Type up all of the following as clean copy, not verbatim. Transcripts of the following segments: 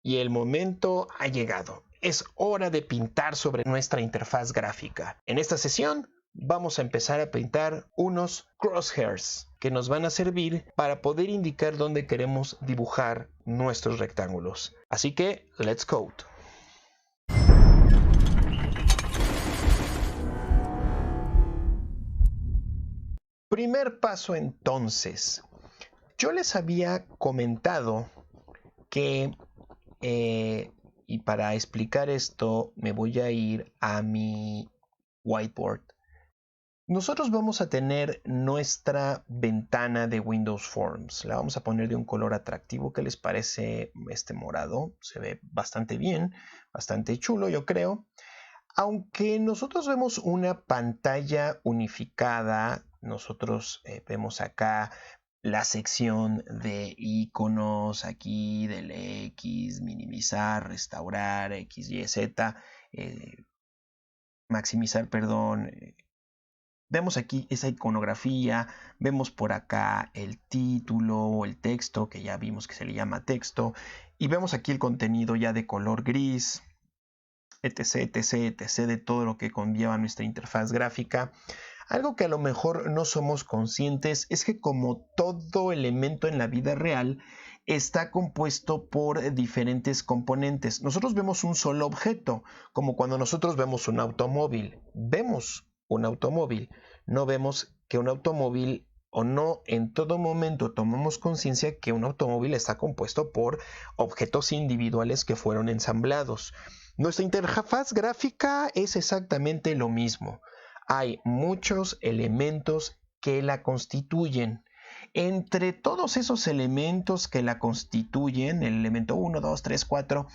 y el momento ha llegado. Es hora de pintar sobre nuestra interfaz gráfica. En esta sesión vamos a empezar a pintar unos crosshairs que nos van a servir para poder indicar dónde queremos dibujar nuestros rectángulos. Así que, let's code. Primer paso entonces. Yo les había comentado que, y para explicar esto me voy a ir a mi whiteboard. Nosotros vamos a tener nuestra ventana de Windows Forms. La vamos a poner de un color atractivo. ¿Qué les parece este morado? Se ve bastante bien, bastante chulo, yo creo. Aunque nosotros vemos una pantalla unificada, nosotros vemos acá la sección de iconos, aquí del X, minimizar, restaurar, X, Y, Z, maximizar, perdón. Vemos aquí esa iconografía, vemos por acá el título o el texto, que ya vimos que se le llama texto, y vemos aquí el contenido ya de color gris, etc, etc, etc, de todo lo que conlleva nuestra interfaz gráfica. Algo que a lo mejor no somos conscientes es que, como todo elemento en la vida real, está compuesto por diferentes componentes. Nosotros vemos un solo objeto, como cuando nosotros vemos un automóvil. Vemos un automóvil, no vemos que un automóvil, o no en todo momento tomamos conciencia que un automóvil está compuesto por objetos individuales que fueron ensamblados. Nuestra interfaz gráfica es exactamente lo mismo. Hay muchos elementos que la constituyen. Entre todos esos elementos que la constituyen, el elemento 1, 2, 3, 4,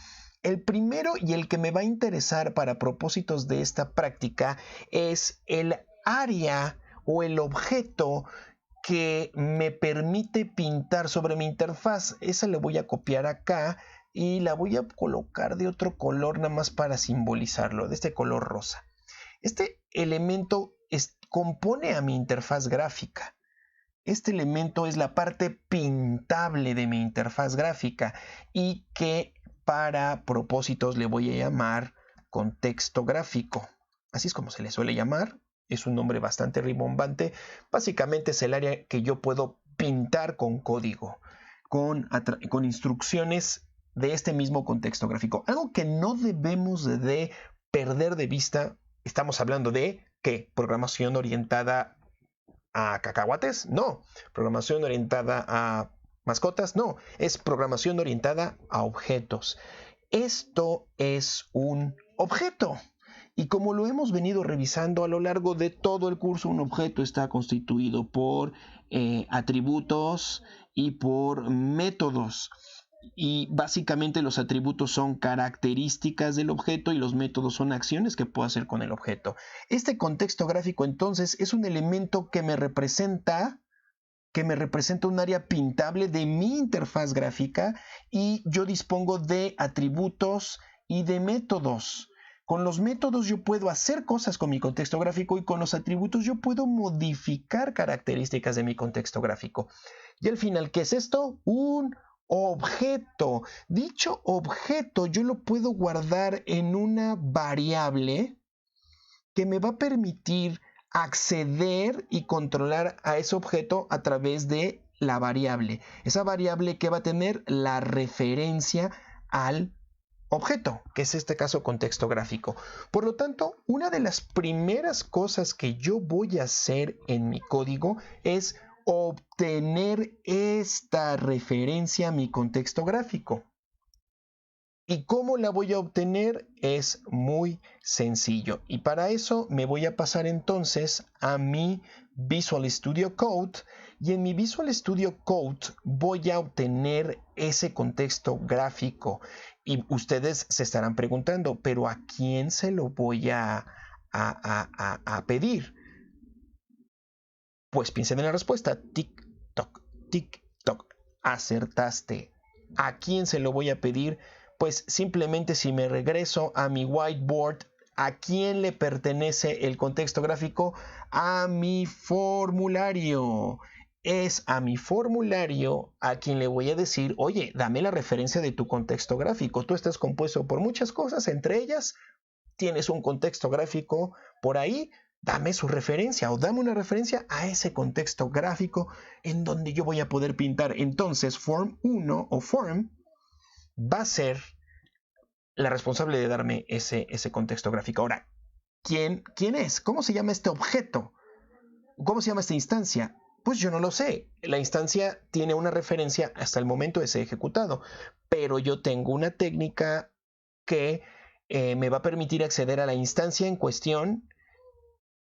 el primero y el que me va a interesar para propósitos de esta práctica es el área o el objeto que me permite pintar sobre mi interfaz. Esa le voy a copiar acá y la voy a colocar de otro color nada más para simbolizarlo, de este color rosa. Este elemento compone a mi interfaz gráfica. Este elemento es la parte pintable de mi interfaz gráfica y que para propósitos le voy a llamar contexto gráfico. Así es como se le suele llamar. Es un nombre bastante rimbombante. Básicamente es el área que yo puedo pintar con código, con instrucciones de este mismo contexto gráfico. Algo que no debemos de perder de vista. Estamos hablando de ¿qué? ¿Programación orientada a cacahuates? No. ¿Programación orientada a mascotas? No. Es programación orientada a objetos. Esto es un objeto. Y como lo hemos venido revisando a lo largo de todo el curso, un objeto está constituido por atributos y por métodos. Y básicamente los atributos son características del objeto y los métodos son acciones que puedo hacer con el objeto. Este contexto gráfico entonces es un elemento que me representa un área pintable de mi interfaz gráfica, y yo dispongo de atributos y de métodos. Con los métodos yo puedo hacer cosas con mi contexto gráfico y con los atributos yo puedo modificar características de mi contexto gráfico. Y al final, ¿qué es esto? Un objeto. Dicho objeto yo lo puedo guardar en una variable que me va a permitir acceder y controlar a ese objeto a través de la variable. Esa variable que va a tener la referencia al objeto, que es este caso contexto gráfico. Por lo tanto, una de las primeras cosas que yo voy a hacer en mi código es obtener esta referencia a mi contexto gráfico. ¿Y cómo la voy a obtener? Es muy sencillo. Y para eso me voy a pasar entonces a mi Visual Studio Code. Y en mi Visual Studio Code voy a obtener ese contexto gráfico. Y ustedes se estarán preguntando, ¿pero a quién se lo voy a pedir? Pues piensen en la respuesta. Tic, toc, tic, toc. Acertaste. ¿A quién se lo voy a pedir? Pues simplemente, si me regreso a mi whiteboard, ¿a quién le pertenece el contexto gráfico? A mi formulario. es a mi formulario a quien le voy a decir, oye, dame la referencia de tu contexto gráfico. Tú estás compuesto por muchas cosas, entre ellas tienes un contexto gráfico por ahí, dame su referencia o dame una referencia a ese contexto gráfico en donde yo voy a poder pintar. Entonces, form 1 o form va a ser la responsable de darme ese contexto gráfico. Ahora, ¿quién es? ¿Cómo se llama este objeto? ¿Cómo se llama esta instancia? Pues yo no lo sé. La instancia tiene una referencia hasta el momento de ser ejecutado, pero yo tengo una técnica que me va a permitir acceder a la instancia en cuestión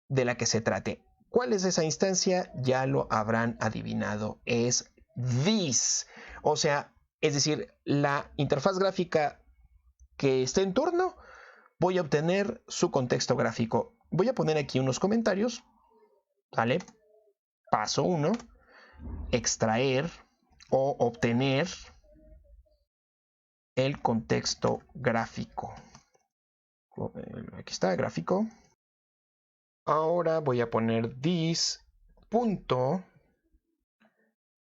de la que se trate. ¿Cuál es esa instancia? Ya lo habrán adivinado. Es this. O sea, es decir, la interfaz gráfica que esté en turno, voy a obtener su contexto gráfico. Voy a poner aquí unos comentarios. ¿Vale? Paso 1. Extraer o obtener el contexto gráfico. Aquí está, gráfico. Ahora voy a poner this punto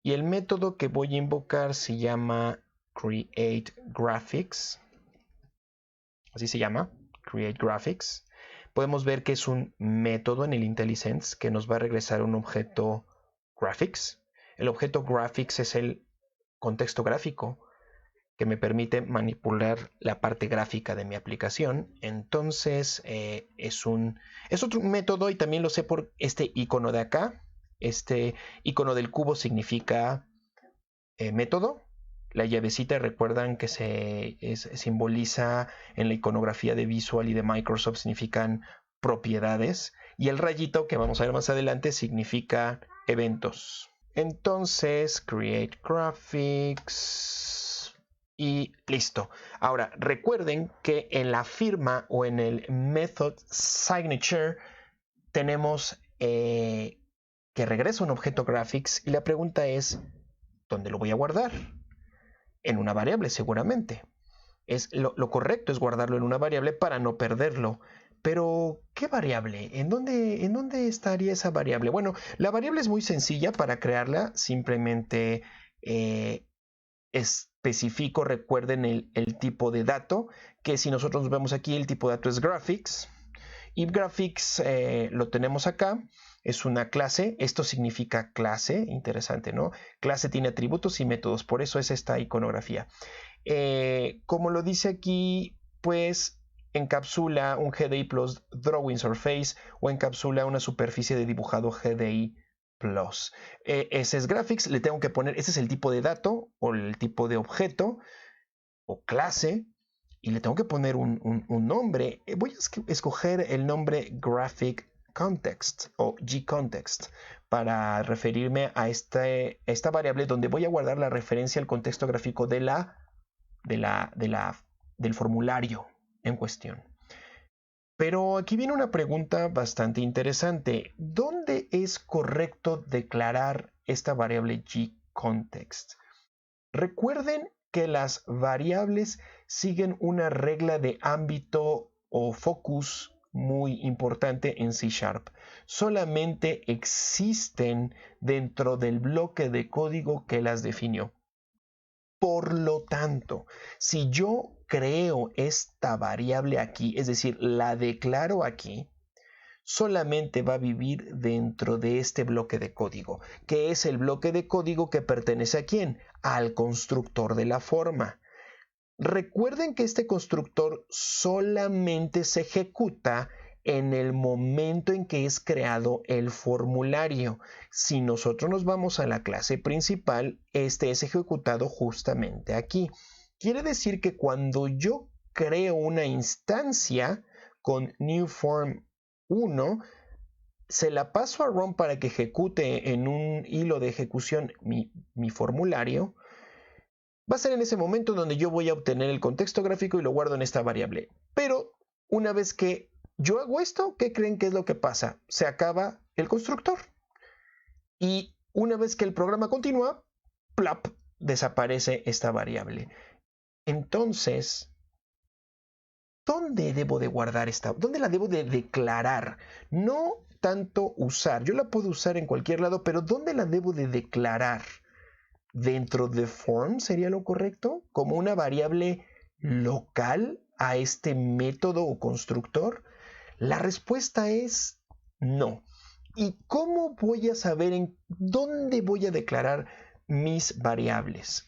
y el método que voy a invocar se llama createGraphics. Así se llama, createGraphics. Podemos ver que es un método en el IntelliSense que nos va a regresar un objeto graphics. El objeto graphics es el contexto gráfico que me permite manipular la parte gráfica de mi aplicación. Entonces es otro método y también lo sé por este icono de acá. Este icono del cubo significa método. La llavecita, recuerdan que simboliza en la iconografía de Visual y de Microsoft, significan propiedades. Y el rayito, que vamos a ver más adelante, significa eventos. Entonces, create graphics y listo. Ahora, recuerden que en la firma o en el method signature tenemos que regresa un objeto graphics y la pregunta es, ¿dónde lo voy a guardar? En una variable, seguramente. Lo correcto es guardarlo en una variable para no perderlo. Pero, ¿qué variable? ¿En dónde estaría esa variable? Bueno, la variable es muy sencilla para crearla. Simplemente especifico, recuerden el tipo de dato, que si nosotros vemos aquí, el tipo de dato es graphics. Y graphics lo tenemos acá. Es una clase, esto significa clase, interesante, ¿no? Clase tiene atributos y métodos, por eso es esta iconografía. Como lo dice aquí, pues encapsula un GDI plus drawing surface o encapsula una superficie de dibujado GDI plus. Ese es graphics, le tengo que poner, ese es el tipo de dato o el tipo de objeto o clase y le tengo que poner un nombre. Voy a escoger el nombre graphic context o gcontext para referirme a esta variable donde voy a guardar la referencia al contexto gráfico del formulario en cuestión. Pero aquí viene una pregunta bastante interesante. ¿Dónde es correcto declarar esta variable gContext? Recuerden que las variables siguen una regla de ámbito o focus muy importante en C#. Solamente existen dentro del bloque de código que las definió. Por lo tanto, si yo creo esta variable aquí, es decir, la declaro aquí, solamente va a vivir dentro de este bloque de código, que es el bloque de código que pertenece a quién? Al constructor de la forma. Recuerden que este constructor solamente se ejecuta en el momento en que es creado el formulario. Si nosotros nos vamos a la clase principal, este es ejecutado justamente aquí. Quiere decir que cuando yo creo una instancia con newForm 1, se la paso a ROM para que ejecute en un hilo de ejecución mi formulario. Va a ser en ese momento donde yo voy a obtener el contexto gráfico y lo guardo en esta variable. Pero una vez que yo hago esto, ¿qué creen que es lo que pasa? Se acaba el constructor. Y una vez que el programa continúa, plop, desaparece esta variable. Entonces, ¿dónde debo de guardar esta? ¿Dónde la debo de declarar? No tanto usar? Yo la puedo usar en cualquier lado, pero ¿dónde la debo de declarar? ¿Dentro de form sería lo correcto? ¿Como una variable local a este método o constructor? La respuesta es no. ¿Y cómo voy a saber en dónde voy a declarar mis variables?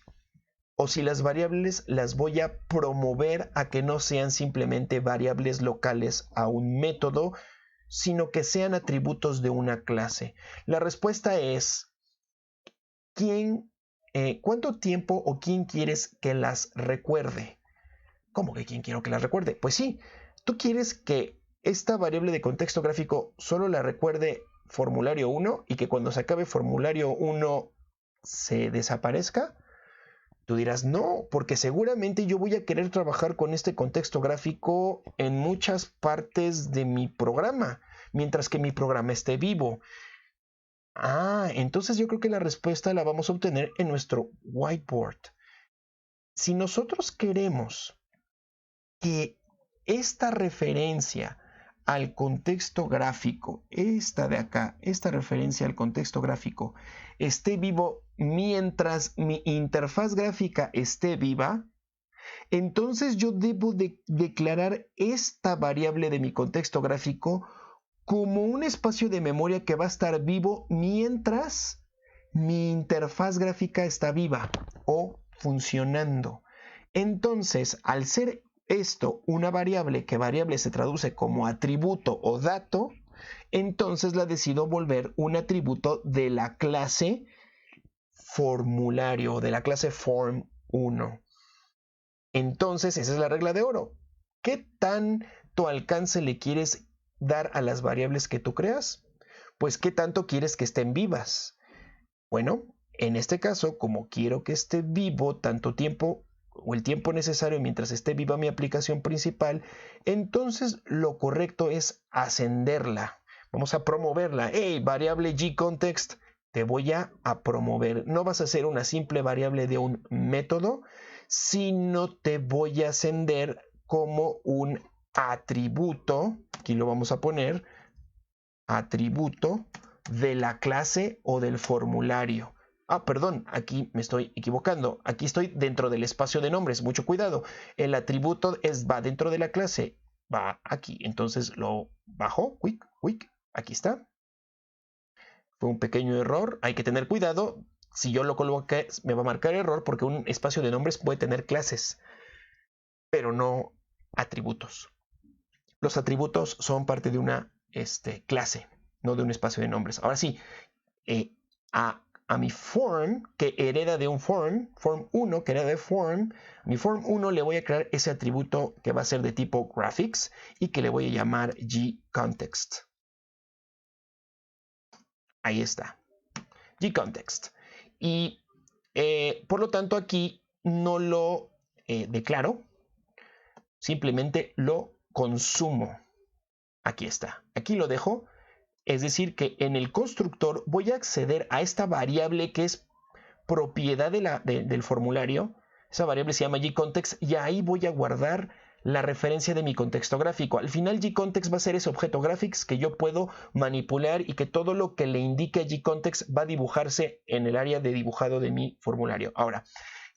O si las variables las voy a promover a que no sean simplemente variables locales a un método, sino que sean atributos de una clase. La respuesta es ¿cuánto tiempo o quién quieres que las recuerde? ¿Cómo que quién quiero que las recuerde? Pues sí, tú quieres que esta variable de contexto gráfico solo la recuerde formulario 1 y que cuando se acabe formulario 1 se desaparezca. Tú dirás, no, porque seguramente yo voy a querer trabajar con este contexto gráfico en muchas partes de mi programa, mientras que mi programa esté vivo. Entonces yo creo que la respuesta la vamos a obtener en nuestro whiteboard. Si nosotros queremos que esta referencia al contexto gráfico, esta de acá, esta referencia al contexto gráfico, esté vivo mientras mi interfaz gráfica esté viva, entonces yo debo de declarar esta variable de mi contexto gráfico como un espacio de memoria que va a estar vivo mientras mi interfaz gráfica está viva o funcionando. Entonces, al ser esto una variable, que variable se traduce como atributo o dato, entonces la decido volver un atributo de la clase formulario, de la clase form1. Entonces, esa es la regla de oro. ¿Qué tanto alcance le quieres dar a las variables que tú creas? Pues, ¿qué tanto quieres que estén vivas? Bueno, en este caso, como quiero que esté vivo tanto tiempo o el tiempo necesario mientras esté viva mi aplicación principal, entonces lo correcto es ascenderla. Vamos a promoverla. Hey, variable gContext, te voy a promover. No vas a ser una simple variable de un método, sino te voy a ascender como un atributo. Aquí lo vamos a poner, atributo de la clase o del formulario. Perdón, aquí me estoy equivocando. Aquí estoy dentro del espacio de nombres. Mucho cuidado. El atributo va dentro de la clase. Va aquí. Entonces lo bajo. Quick. Aquí está. Fue un pequeño error. Hay que tener cuidado. Si yo lo coloco acá, me va a marcar error porque un espacio de nombres puede tener clases, pero no atributos. Los atributos son parte de una clase, no de un espacio de nombres. Ahora sí, a mi form, que hereda de un form1, que hereda de form, a mi form1 le voy a crear ese atributo que va a ser de tipo graphics y que le voy a llamar gContext. Ahí está, gContext. Y por lo tanto aquí no lo declaro, simplemente lo consumo. Aquí está, aquí lo dejo. Es decir, que en el constructor voy a acceder a esta variable que es propiedad del formulario. Esa variable se llama gContext y ahí voy a guardar la referencia de mi contexto gráfico. Al final gContext va a ser ese objeto graphics que yo puedo manipular y que todo lo que le indique a gContext va a dibujarse en el área de dibujado de mi formulario. Ahora,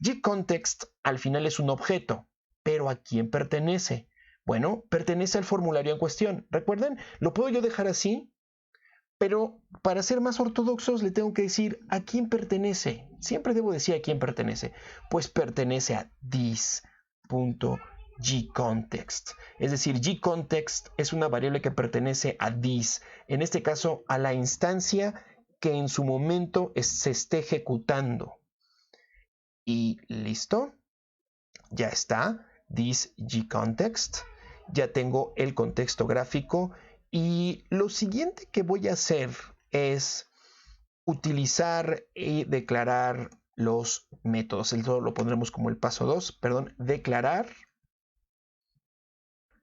gContext al final es un objeto, pero ¿a quién pertenece? Bueno, pertenece al formulario en cuestión. ¿Recuerden? Lo puedo yo dejar así, pero para ser más ortodoxos le tengo que decir a quién pertenece. Siempre debo decir a quién pertenece. Pues pertenece a this.gContext. Es decir, gContext es una variable que pertenece a this. En este caso, a la instancia que en su momento se esté ejecutando. Y listo. Ya está. This gContext. Ya tengo el contexto gráfico. Y lo siguiente que voy a hacer es utilizar y declarar los métodos. Esto lo pondremos como el paso 2, perdón, declarar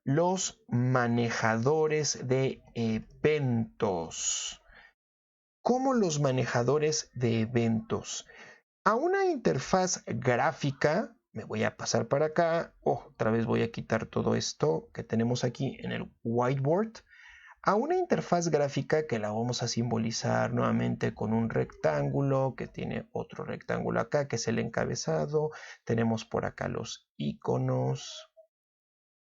los manejadores de eventos. ¿Cómo los manejadores de eventos? A una interfaz gráfica, me voy a pasar para acá, otra vez voy a quitar todo esto que tenemos aquí en el whiteboard. a una interfaz gráfica que la vamos a simbolizar nuevamente con un rectángulo que tiene otro rectángulo acá, que es el encabezado. Tenemos por acá los iconos.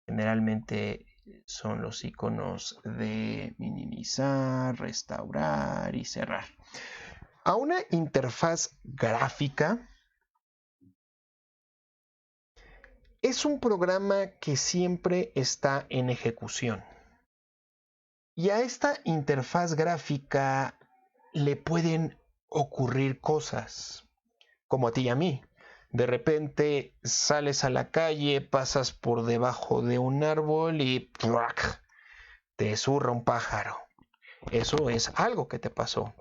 Generalmente son los iconos de minimizar, restaurar y cerrar. A una interfaz gráfica es un programa que siempre está en ejecución. Y a esta interfaz gráfica le pueden ocurrir cosas, como a ti y a mí. De repente sales a la calle, pasas por debajo de un árbol y ¡plac!, te zurra un pájaro. Eso es algo que te pasó.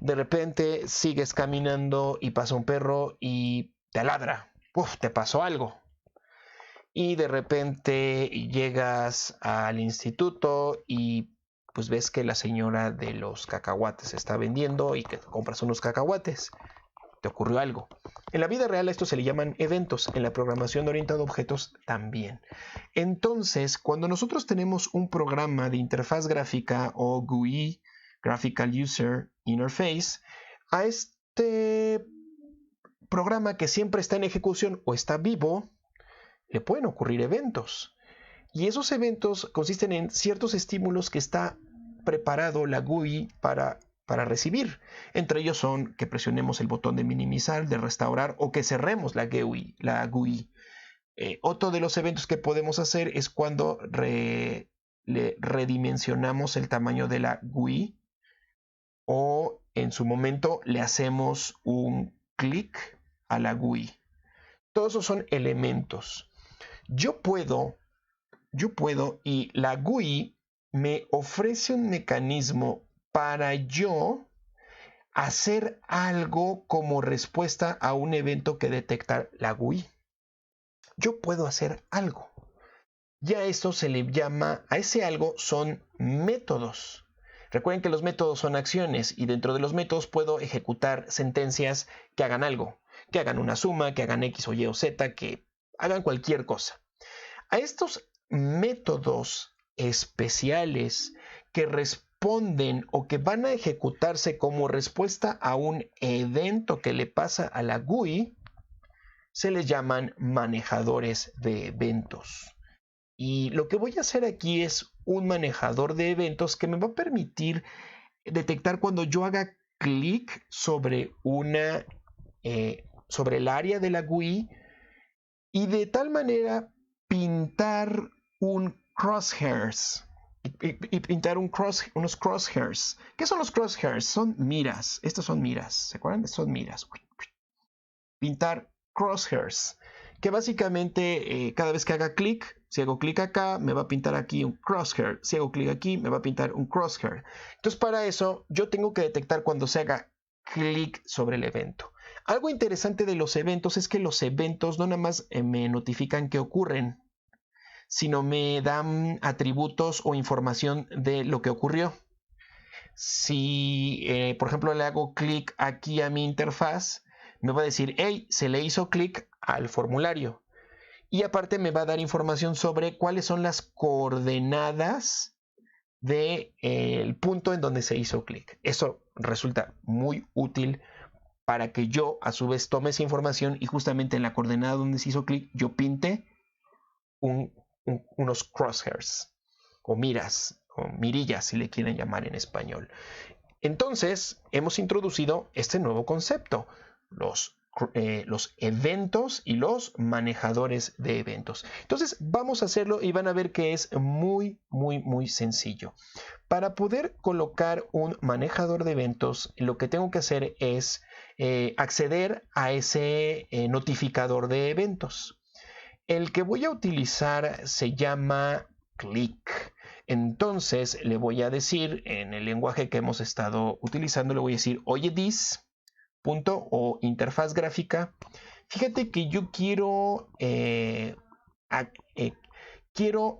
De repente sigues caminando y pasa un perro y te ladra. ¡Uf!, te pasó algo. Y de repente llegas al instituto y pues ves que la señora de los cacahuates está vendiendo y que compras unos cacahuates. Te ocurrió algo. En la vida real a esto se le llaman eventos, en la programación orientada a objetos también. Entonces, cuando nosotros tenemos un programa de interfaz gráfica o GUI, Graphical User Interface, a este programa que siempre está en ejecución o está vivo, le pueden ocurrir eventos. Y esos eventos consisten en ciertos estímulos que está preparado la GUI para recibir. Entre ellos son que presionemos el botón de minimizar, de restaurar o que cerremos la GUI. Otro de los eventos que podemos hacer es cuando le redimensionamos el tamaño de la GUI o en su momento le hacemos un clic a la GUI. Todos esos son elementos. Yo puedo y la GUI me ofrece un mecanismo para yo hacer algo como respuesta a un evento que detecta la GUI. Yo puedo hacer algo. Ya esto se le llama, a ese algo son métodos. Recuerden que los métodos son acciones y dentro de los métodos puedo ejecutar sentencias que hagan algo, que hagan una suma, que hagan X o Y o Z, que hagan cualquier cosa. A estos métodos especiales que responden o que van a ejecutarse como respuesta a un evento que le pasa a la GUI, se les llaman manejadores de eventos. Y lo que voy a hacer aquí es un manejador de eventos que me va a permitir detectar cuando yo haga clic sobre sobre el área de la GUI y de tal manera pintar un crosshairs y pintar unos crosshairs. ¿Qué son los crosshairs? Son miras. Estas son miras. ¿Se acuerdan? Son miras. Pintar crosshairs. Que básicamente cada vez que haga clic, si hago clic acá, me va a pintar aquí un crosshair. Si hago clic aquí, me va a pintar un crosshair. Entonces para eso yo tengo que detectar cuando se haga clic sobre el evento. Algo interesante de los eventos es que los eventos no nada más me notifican que ocurren, sino me dan atributos o información de lo que ocurrió. Si, por ejemplo, le hago clic aquí a mi interfaz, me va a decir, hey, se le hizo clic al formulario. Y aparte me va a dar información sobre cuáles son las coordenadas del punto en donde se hizo clic. Eso resulta muy útil para que yo a su vez tome esa información y justamente en la coordenada donde se hizo clic yo pinte unos crosshairs o miras o mirillas si le quieren llamar en español. Entonces hemos introducido este nuevo concepto, los eventos y los manejadores de eventos. Entonces vamos a hacerlo y van a ver que es muy sencillo. Para poder colocar un manejador de eventos, lo que tengo que hacer es acceder a ese notificador de eventos. El que voy a utilizar se llama click. Entonces le voy a decir en el lenguaje que hemos estado utilizando, le voy a decir, oye this, punto o interfaz gráfica. Fíjate que yo quiero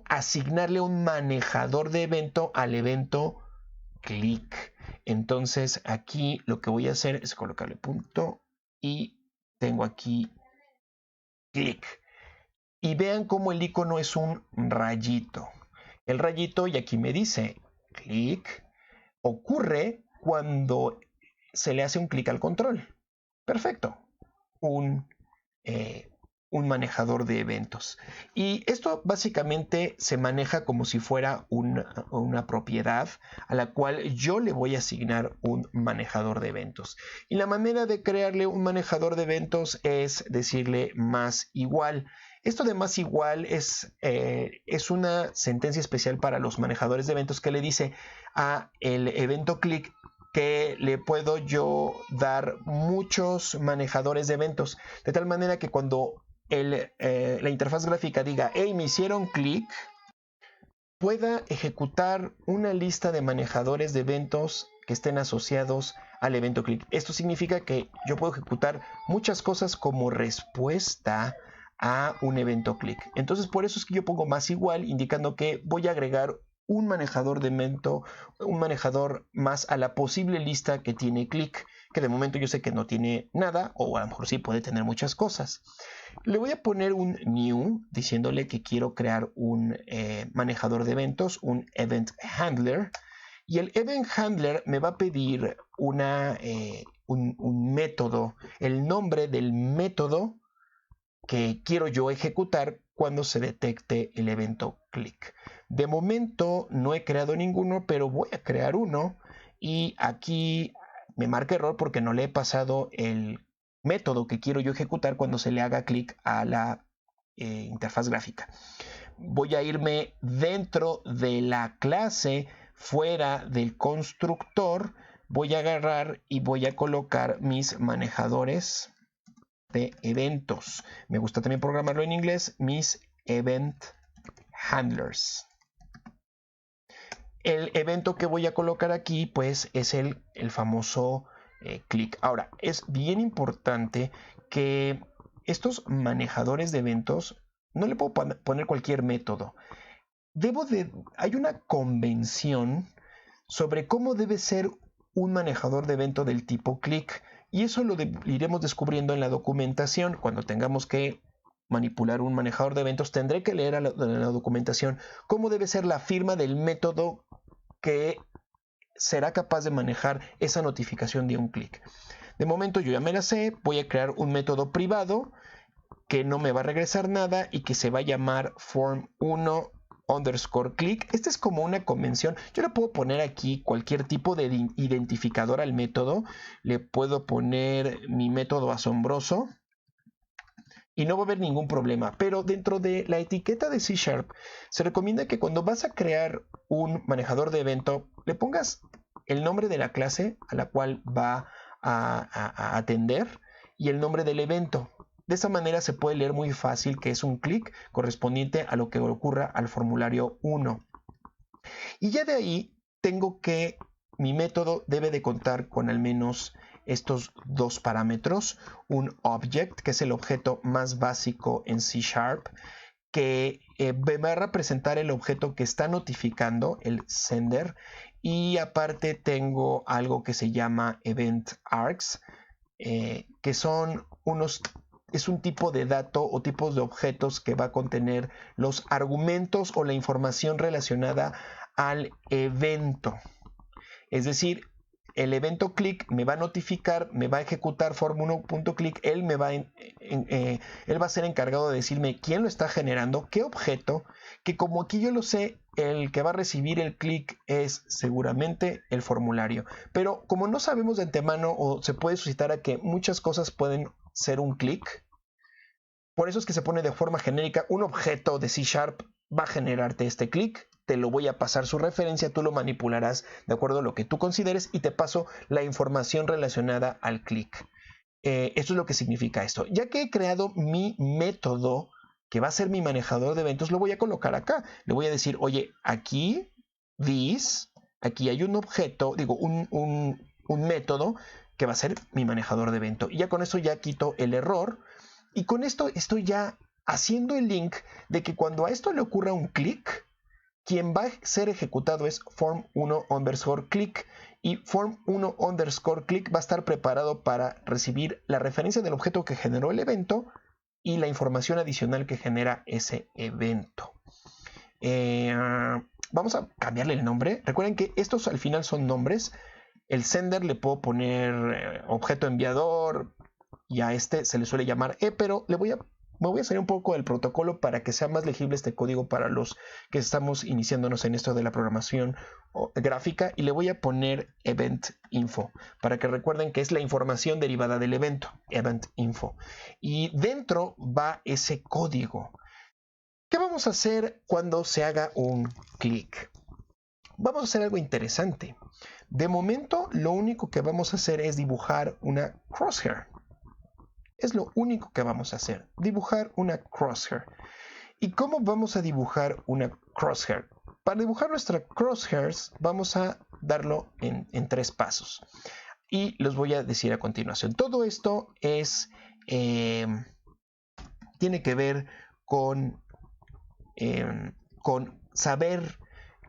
asignarle un manejador de evento al evento click. Entonces aquí lo que voy a hacer es colocarle punto y tengo aquí click. Y vean cómo el icono es un rayito. El rayito, y aquí me dice clic ocurre cuando se le hace un clic al control. Perfecto. Un manejador de eventos. Y esto básicamente se maneja como si fuera una propiedad a la cual yo le voy a asignar un manejador de eventos. Y la manera de crearle un manejador de eventos es decirle más igual. Esto de más igual es una sentencia especial para los manejadores de eventos que le dice a el evento click que le puedo yo dar muchos manejadores de eventos, de tal manera que cuando la interfaz gráfica diga, hey, me hicieron clic, pueda ejecutar una lista de manejadores de eventos que estén asociados al evento click. Esto significa que yo puedo ejecutar muchas cosas como respuesta a un evento click. Entonces, por eso es que yo pongo más igual, indicando que voy a agregar un manejador de evento, un manejador más a la posible lista que tiene click, que de momento yo sé que no tiene nada, o a lo mejor sí puede tener muchas cosas. Le voy a poner un new, diciéndole que quiero crear un manejador de eventos, un event handler, y el event handler me va a pedir un método, el nombre del método que quiero yo ejecutar cuando se detecte el evento click. De momento no he creado ninguno, pero voy a crear uno y aquí me marca error porque no le he pasado el método que quiero yo ejecutar cuando se le haga clic a la interfaz gráfica. Voy a irme dentro de la clase, fuera del constructor, voy a agarrar y voy a colocar mis manejadores de eventos. Me gusta también programarlo en inglés, mis event handlers. El evento que voy a colocar aquí, pues, es el famoso click. Ahora, es bien importante que estos manejadores de eventos no le puedo poner cualquier método. Hay una convención sobre cómo debe ser un manejador de evento del tipo click. Y eso lo iremos descubriendo en la documentación. Cuando tengamos que manipular un manejador de eventos, tendré que leer en la documentación cómo debe ser la firma del método que será capaz de manejar esa notificación de un clic. De momento yo ya me la sé, voy a crear un método privado que no me va a regresar nada y que se va a llamar form1 underscore click. Esta es como una convención. Yo le puedo poner aquí cualquier tipo de identificador al método. Le puedo poner mi método asombroso y no va a haber ningún problema. Pero dentro de la etiqueta de C# se recomienda que cuando vas a crear un manejador de evento le pongas el nombre de la clase a la cual va a atender y el nombre del evento. De esa manera se puede leer muy fácil que es un clic correspondiente a lo que ocurra al formulario 1. Y ya de ahí tengo que mi método debe de contar con al menos estos dos parámetros. Un object, que es el objeto más básico en C#, que me va a representar el objeto que está notificando, el sender. Y aparte tengo algo que se llama event args, que son es un tipo de dato o tipos de objetos que va a contener los argumentos o la información relacionada al evento. Es decir, el evento click me va a notificar, me va a ejecutar form1.click, él va a ser encargado de decirme quién lo está generando, qué objeto, que como aquí yo lo sé, el que va a recibir el click es seguramente el formulario. Pero como no sabemos de antemano o se puede suscitar a que muchas cosas pueden ser un click, por eso es que se pone de forma genérica un objeto de C# va a generarte este click, te lo voy a pasar su referencia, tú lo manipularás de acuerdo a lo que tú consideres y te paso la información relacionada al click. Esto es lo que significa esto. Ya que he creado mi método, que va a ser mi manejador de eventos, lo voy a colocar acá. Le voy a decir, oye, aquí, aquí hay un objeto, digo, un método que va a ser mi manejador de evento. Y ya con eso ya quito el error. Y con esto estoy ya haciendo el link de que cuando a esto le ocurra un clic, quien va a ser ejecutado es form1 underscore click y form1 underscore click va a estar preparado para recibir la referencia del objeto que generó el evento y la información adicional que genera ese evento. vamos a cambiarle el nombre. Recuerden que estos al final son nombres. El sender le puedo poner objeto enviador y a este se le suele llamar pero me voy a salir un poco del protocolo para que sea más legible este código para los que estamos iniciándonos en esto de la programación gráfica, y le voy a poner event info para que recuerden que es la información derivada del evento, event info, y dentro va ese código. ¿Qué vamos a hacer cuando se haga un clic? Vamos a hacer algo interesante. De momento, lo único que vamos a hacer es dibujar una crosshair. Es lo único que vamos a hacer, dibujar una crosshair. ¿Y cómo vamos a dibujar una crosshair? Para dibujar nuestra crosshairs vamos a darlo en 3 pasos. Y los voy a decir a continuación. Todo esto es, tiene que ver con saber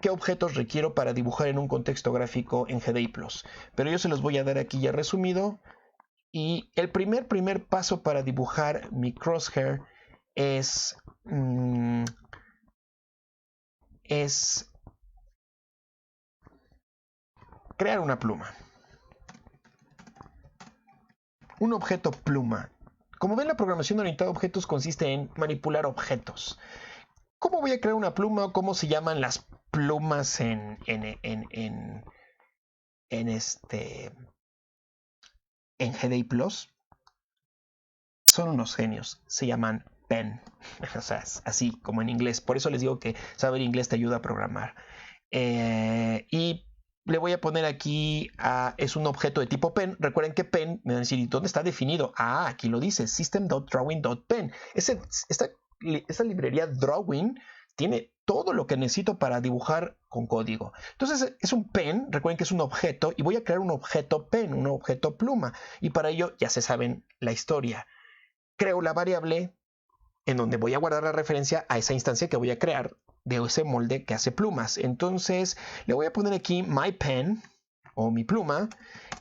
qué objetos requiero para dibujar en un contexto gráfico en GDI+. Pero yo se los voy a dar aquí ya resumido. Y el primer paso para dibujar mi crosshair es crear una pluma. Un objeto pluma. Como ven, la programación orientada a objetos consiste en manipular objetos. ¿Cómo voy a crear una pluma? ¿Cómo se llaman las plumas en GDI+? Son unos genios. Se llaman pen. O sea, así como en inglés. Por eso les digo que saber inglés te ayuda a programar. Y le voy a poner aquí, es un objeto de tipo pen. Recuerden que pen, me van a decir, ¿dónde está definido? Aquí lo dice, system.drawing.pen. Esa librería Drawing tiene todo lo que necesito para dibujar con código. Entonces es un pen, recuerden que es un objeto, y voy a crear un objeto pen, un objeto pluma. Y para ello ya se saben la historia. Creo la variable en donde voy a guardar la referencia a esa instancia que voy a crear de ese molde que hace plumas. Entonces le voy a poner aquí my pen o mi pluma,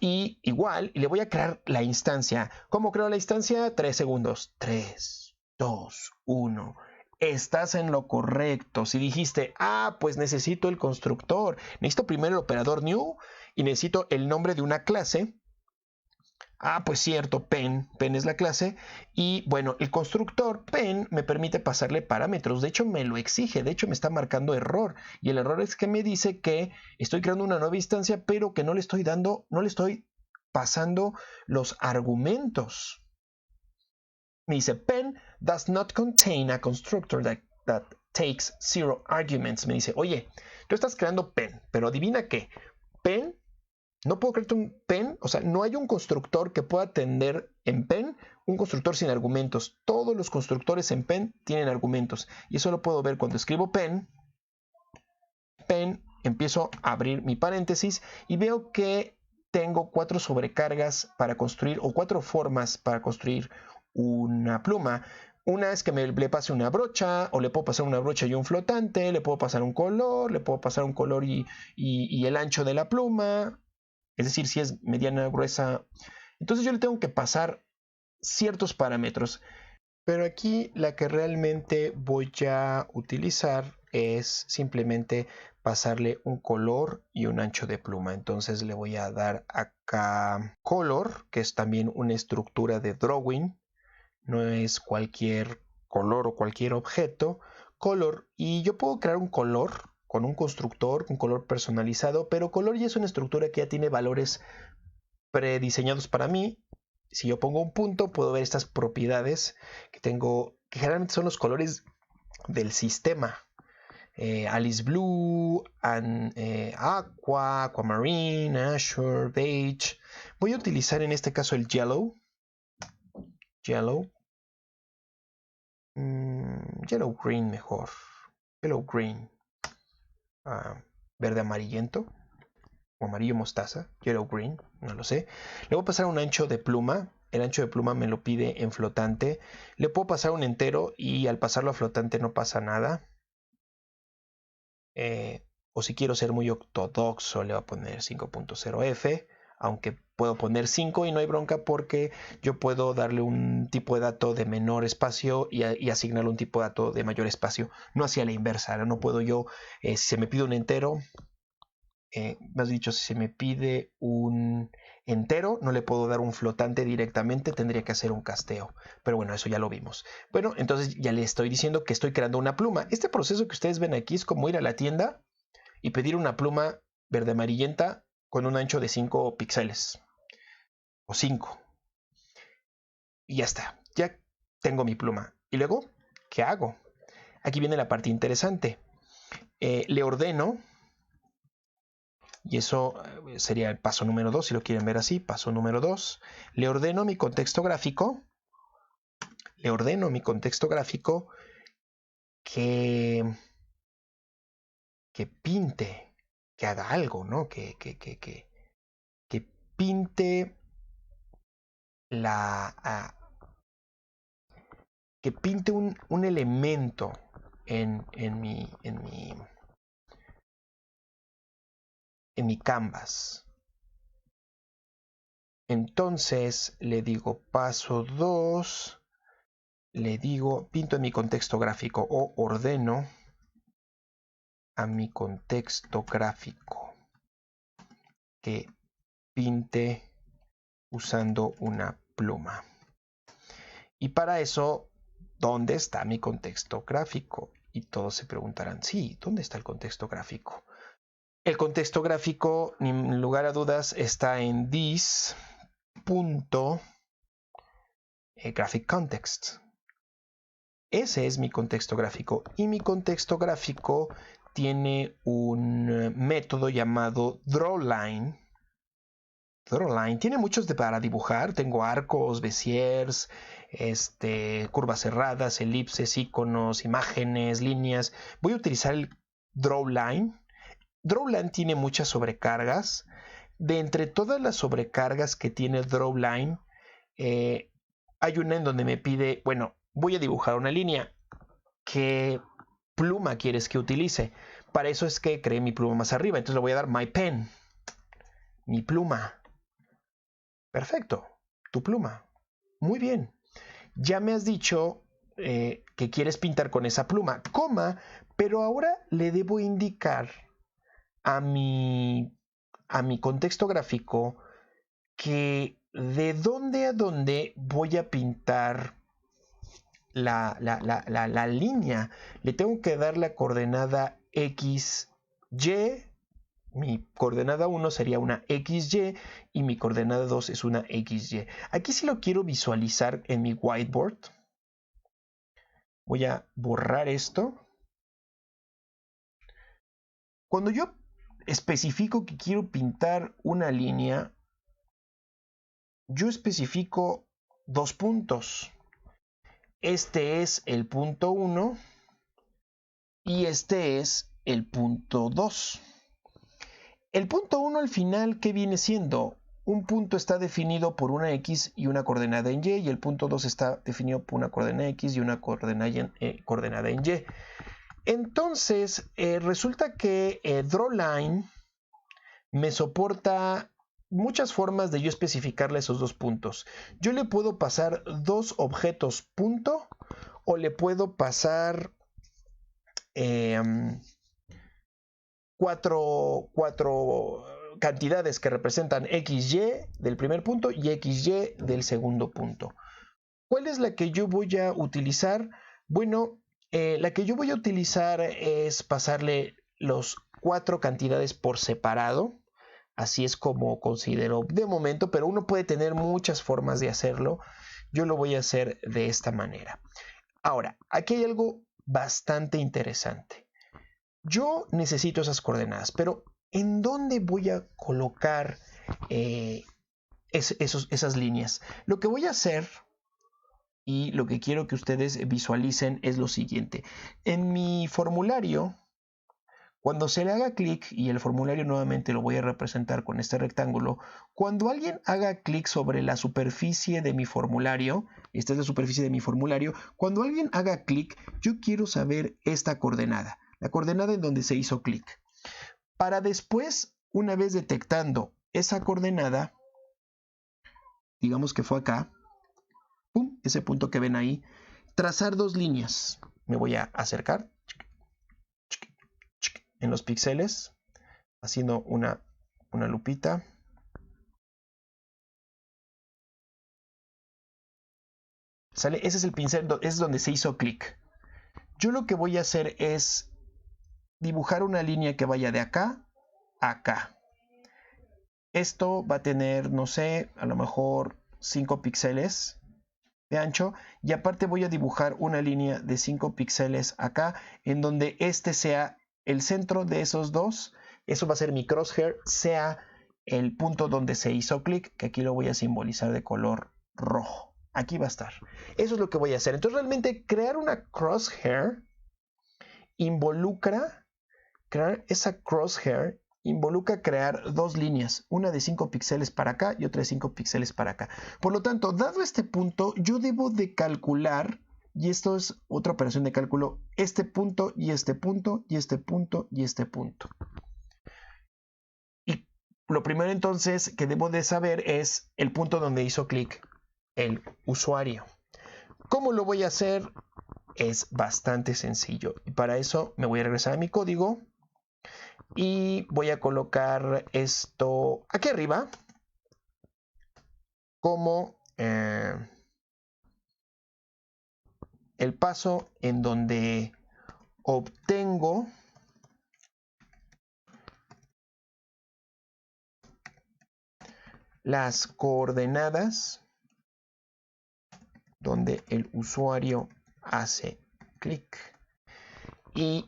y igual le voy a crear la instancia. ¿Cómo creo la instancia? 3 segundos. 3, 2, 1. Estás en lo correcto. Si dijiste, pues necesito el constructor, necesito primero el operador new y necesito el nombre de una clase. Pues cierto, pen es la clase, y bueno, el constructor pen me permite pasarle parámetros. De hecho me lo exige, de hecho me está marcando error, y el error es que me dice que estoy creando una nueva instancia pero que no le estoy pasando los argumentos. Me dice pen does not contain a constructor that takes 0 arguments. Me dice, oye, tú estás creando pen, pero adivina qué, pen no puedo crearte un pen, o sea, no hay un constructor que pueda atender en pen un constructor sin argumentos. Todos los constructores en pen tienen argumentos, y eso lo puedo ver cuando escribo pen, empiezo a abrir mi paréntesis y veo que tengo 4 sobrecargas para construir, o 4 formas para construir una pluma. Una es que le pase una brocha, o le puedo pasar una brocha y un flotante, le puedo pasar un color, y el ancho de la pluma. Es decir, si es mediana, gruesa. Entonces yo le tengo que pasar ciertos parámetros. Pero aquí la que realmente voy a utilizar es simplemente pasarle un color y un ancho de pluma. Entonces le voy a dar acá color, que es también una estructura de drawing. No es cualquier color o cualquier objeto. Color, y yo puedo crear un color con un constructor, un color personalizado, pero color ya es una estructura que ya tiene valores prediseñados para mí. Si yo pongo un punto, puedo ver estas propiedades que tengo, que generalmente son los colores del sistema. Alice Blue, Aqua, Aquamarine, Azure, Beige. Voy a utilizar en este caso el Yellow. Yellow Green mejor. Yellow Green. Verde amarillento o amarillo mostaza, yellow green, no lo sé. Le voy a pasar un ancho de pluma. El ancho de pluma me lo pide en flotante. Le puedo pasar un entero y al pasarlo a flotante no pasa nada. O si quiero ser muy ortodoxo, le voy a poner 5.0f. aunque puedo poner 5 y no hay bronca porque yo puedo darle un tipo de dato de menor espacio y asignarle un tipo de dato de mayor espacio, no hacia la inversa. No puedo yo, si se me pide un entero, más dicho, si se me pide un entero, no le puedo dar un flotante directamente, tendría que hacer un casteo. Pero bueno, eso ya lo vimos. Bueno, entonces ya le estoy diciendo que estoy creando una pluma. Este proceso que ustedes ven aquí es como ir a la tienda y pedir una pluma verde amarillenta con un ancho de 5 píxeles o 5. Y ya está, ya tengo mi pluma. Y luego, ¿qué hago? Aquí viene la parte interesante. Le ordeno, y eso sería el paso número 2, si lo quieren ver así, paso número 2. Le ordeno mi contexto gráfico, que pinte, que haga algo, ¿no? Que pinte que pinte un elemento en mi canvas. Entonces le digo paso 2, le digo pinto en mi contexto gráfico o ordeno a mi contexto gráfico que pinte usando una pluma. Y para eso, ¿dónde está mi contexto gráfico? Y todos se preguntarán, sí, ¿dónde está el contexto gráfico? El contexto gráfico, sin lugar a dudas, está en this.graphic context. Ese es mi contexto gráfico. Y mi contexto gráfico tiene un método llamado drawLine. Drawline tiene muchos para dibujar. Tengo arcos, beziers, curvas cerradas, elipses, iconos, imágenes, líneas. Voy a utilizar el drawline. Drawline tiene muchas sobrecargas. De entre todas las sobrecargas que tiene drawline, hay una en donde me pide, bueno, voy a dibujar una línea. ¿Qué pluma quieres que utilice? Para eso es que creé mi pluma más arriba. Entonces le voy a dar my pen, mi pluma. Perfecto, tu pluma. Muy bien. Ya me has dicho que quieres pintar con esa pluma, pero ahora le debo indicar a mi contexto gráfico que de dónde a dónde voy a pintar la línea. Le tengo que dar la coordenada XY. Mi coordenada 1 sería una XY y mi coordenada 2 es una XY. Aquí sí lo quiero visualizar en mi whiteboard. Voy a borrar esto. Cuando yo especifico que quiero pintar una línea, yo especifico 2 puntos. Este es el punto 1 y este es el punto 2. El punto 1 al final, ¿qué viene siendo? Un punto está definido por una X y una coordenada en Y, y el punto 2 está definido por una coordenada X y una coordenada en Y. Entonces, resulta que drawLine me soporta muchas formas de yo especificarle esos 2 puntos. Yo le puedo pasar 2 objetos punto o le puedo pasar 4 cantidades que representan XY del primer punto y XY del segundo punto. ¿Cuál es la que yo voy a utilizar? Bueno, la que yo voy a utilizar es pasarle los 4 cantidades por separado. Así es como considero de momento, pero uno puede tener muchas formas de hacerlo. Yo lo voy a hacer de esta manera. Ahora, aquí hay algo bastante interesante. Yo necesito esas coordenadas, pero ¿en dónde voy a colocar esas líneas? Lo que voy a hacer y lo que quiero que ustedes visualicen es lo siguiente. En mi formulario, cuando se le haga clic, y el formulario nuevamente lo voy a representar con este rectángulo, cuando alguien haga clic sobre la superficie de mi formulario, esta es la superficie de mi formulario, cuando alguien haga clic, yo quiero saber esta coordenada, la coordenada en donde se hizo clic. Para después, una vez detectando esa coordenada, digamos que fue acá, ¡pum!, ese punto que ven ahí, trazar dos líneas. Me voy a acercar en los píxeles, haciendo una lupita. ¿Sale? Ese es el pincel, es donde se hizo clic. Yo lo que voy a hacer es dibujar una línea que vaya de acá a acá. Esto va a tener, no sé, a lo mejor 5 píxeles de ancho. Y aparte voy a dibujar una línea de 5 píxeles acá, en donde este sea el centro de esos dos. Eso va a ser mi crosshair, sea el punto donde se hizo clic, que aquí lo voy a simbolizar de color rojo. Aquí va a estar. Eso es lo que voy a hacer. Entonces realmente crear una crosshair involucra, crear dos líneas, una de 5 píxeles para acá y otra de 5 píxeles para acá. Por lo tanto, dado este punto, yo debo de calcular, y esto es otra operación de cálculo, este punto y este punto y este punto y este punto. Y lo primero entonces que debo de saber es el punto donde hizo clic el usuario. ¿Cómo lo voy a hacer? Es bastante sencillo. Y para eso me voy a regresar a mi código y voy a colocar esto aquí arriba como el paso en donde obtengo las coordenadas donde el usuario hace clic. Y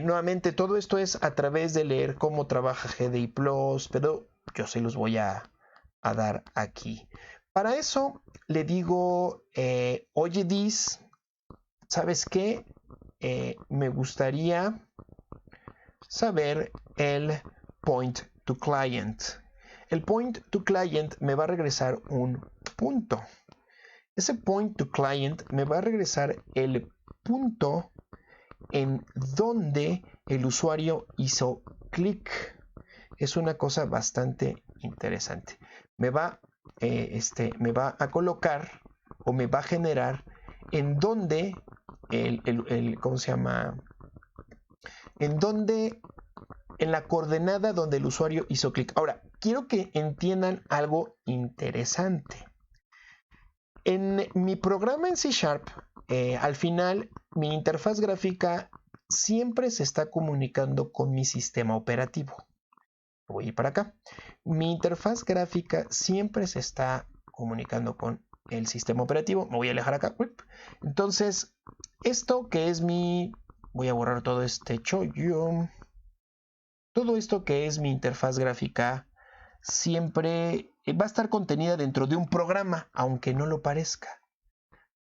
nuevamente todo esto es a través de leer cómo trabaja GDI Plus, pero yo se los voy a dar aquí. Para eso le digo, oye Dis, ¿sabes qué? Me gustaría saber el point to client. El point to client me va a regresar un punto. Ese point to client me va a regresar el punto en donde el usuario hizo clic. Es una cosa bastante interesante. Me va a colocar o me va a generar en donde ¿cómo se llama? En la coordenada donde el usuario hizo clic. Ahora, quiero que entiendan algo interesante. En mi programa en C#, al final, mi interfaz gráfica siempre se está comunicando con mi sistema operativo. Voy a ir para acá. Mi interfaz gráfica siempre se está comunicando con el sistema operativo. Me voy a alejar acá. Entonces, esto que es mi... Voy a borrar todo este chollo. Todo esto que es mi interfaz gráfica siempre va a estar contenida dentro de un programa, aunque no lo parezca.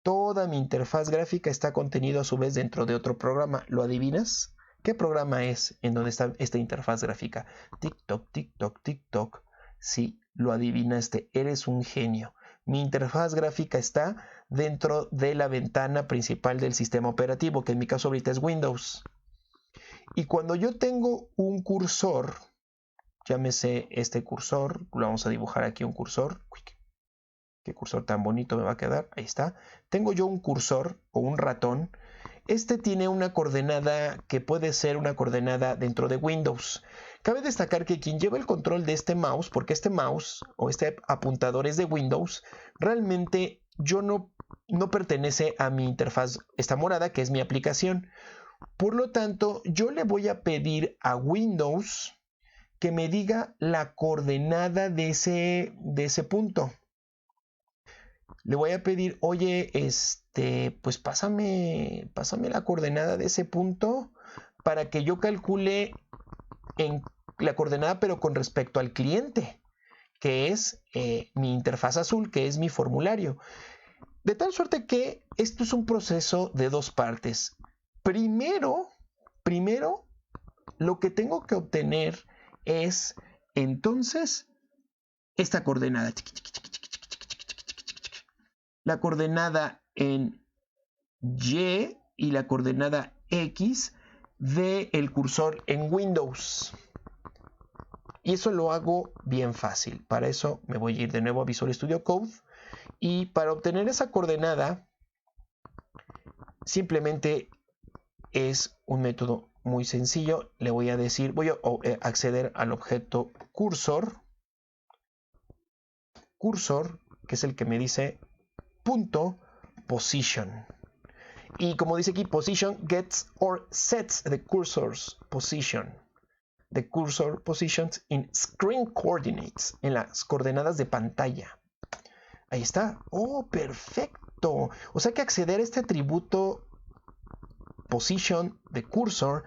Toda mi interfaz gráfica está contenida a su vez dentro de otro programa. ¿Lo adivinas? ¿Qué programa es en donde está esta interfaz gráfica? TikTok, TikTok, TikTok. Sí, lo adivinaste, eres un genio. Mi interfaz gráfica está dentro de la ventana principal del sistema operativo, que en mi caso ahorita es Windows. Y cuando yo tengo un cursor, llámese este cursor, lo vamos a dibujar aquí un cursor. Qué cursor tan bonito me va a quedar. Ahí está. Tengo yo un cursor o un ratón. Este tiene una coordenada que puede ser una coordenada dentro de Windows. Cabe destacar que quien lleva el control de este mouse, porque este mouse o este apuntador es de Windows, realmente yo no pertenece a mi interfaz, esta morada, que es mi aplicación. Por lo tanto, yo le voy a pedir a Windows que me diga la coordenada de ese punto. Le voy a pedir, oye, pues pásame la coordenada de ese punto para que yo calcule en la coordenada, pero con respecto al cliente, que es mi interfaz azul, que es mi formulario. De tal suerte que esto es un proceso de dos partes. Primero, lo que tengo que obtener es entonces esta coordenada. La coordenada en Y y la coordenada X del cursor en Windows. Y eso lo hago bien fácil. Para eso me voy a ir de nuevo a Visual Studio Code. Y para obtener esa coordenada, simplemente es un método muy sencillo. Le voy a decir, voy a acceder al objeto cursor, que es el que me dice punto position. Y como dice aquí, position gets or sets the cursor's position. The cursor positions in screen coordinates, en las coordenadas de pantalla. Ahí está. Oh, perfecto. O sea que acceder a este atributo position de cursor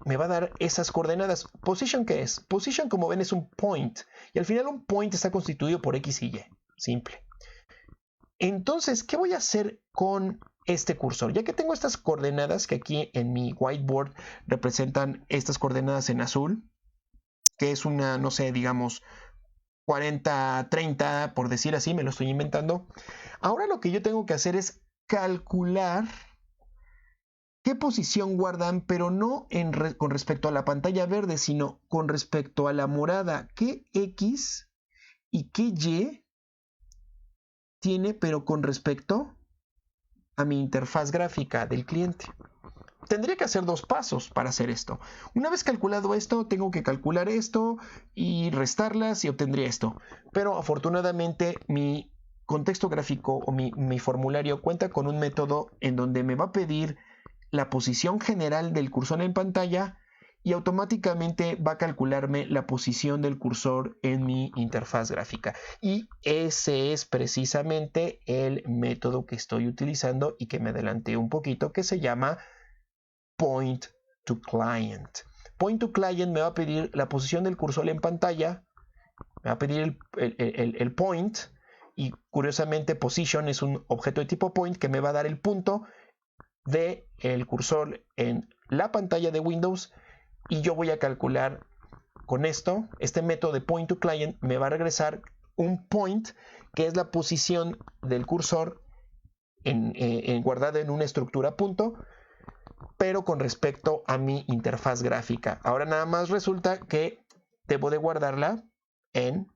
me va a dar esas coordenadas. Position, ¿qué es? Position, como ven, es un point. Y al final un point está constituido por X y Y. Simple. Entonces, ¿qué voy a hacer con este cursor? Ya que tengo estas coordenadas que aquí en mi whiteboard representan estas coordenadas en azul, que es una, no sé, digamos 40, 30, por decir así, me lo estoy inventando. Ahora lo que yo tengo que hacer es calcular qué posición guardan, pero no con respecto a la pantalla verde, sino con respecto a la morada. ¿Qué X y qué Y tiene, pero con respecto a mi interfaz gráfica del cliente? Tendría que hacer dos pasos para hacer esto. Una vez calculado esto, tengo que calcular esto y restarlas y obtendría esto. Pero afortunadamente mi contexto gráfico o mi formulario cuenta con un método en donde me va a pedir la posición general del cursor en pantalla y automáticamente va a calcularme la posición del cursor en mi interfaz gráfica. Y ese es precisamente el método que estoy utilizando y que me adelanté un poquito, que se llama Point to Client. Point to Client me va a pedir la posición del cursor en pantalla, me va a pedir el point, y curiosamente position es un objeto de tipo point que me va a dar el punto del cursor en la pantalla de Windows, y yo voy a calcular con esto. Este método de Point to Client me va a regresar un point, que es la posición del cursor guardada en una estructura punto, pero con respecto a mi interfaz gráfica. Ahora nada más resulta que debo de guardarla en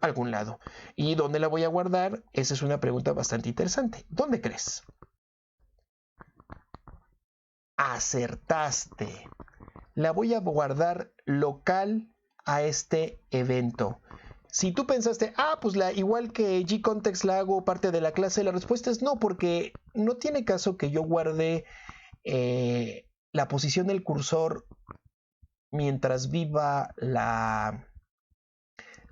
algún lado. ¿Y dónde la voy a guardar? Esa es una pregunta bastante interesante. ¿Dónde crees? Acertaste. La voy a guardar local a este evento. Si tú pensaste, pues igual que gcontext la hago parte de la clase, la respuesta es no, porque no tiene caso que yo guarde la posición del cursor mientras viva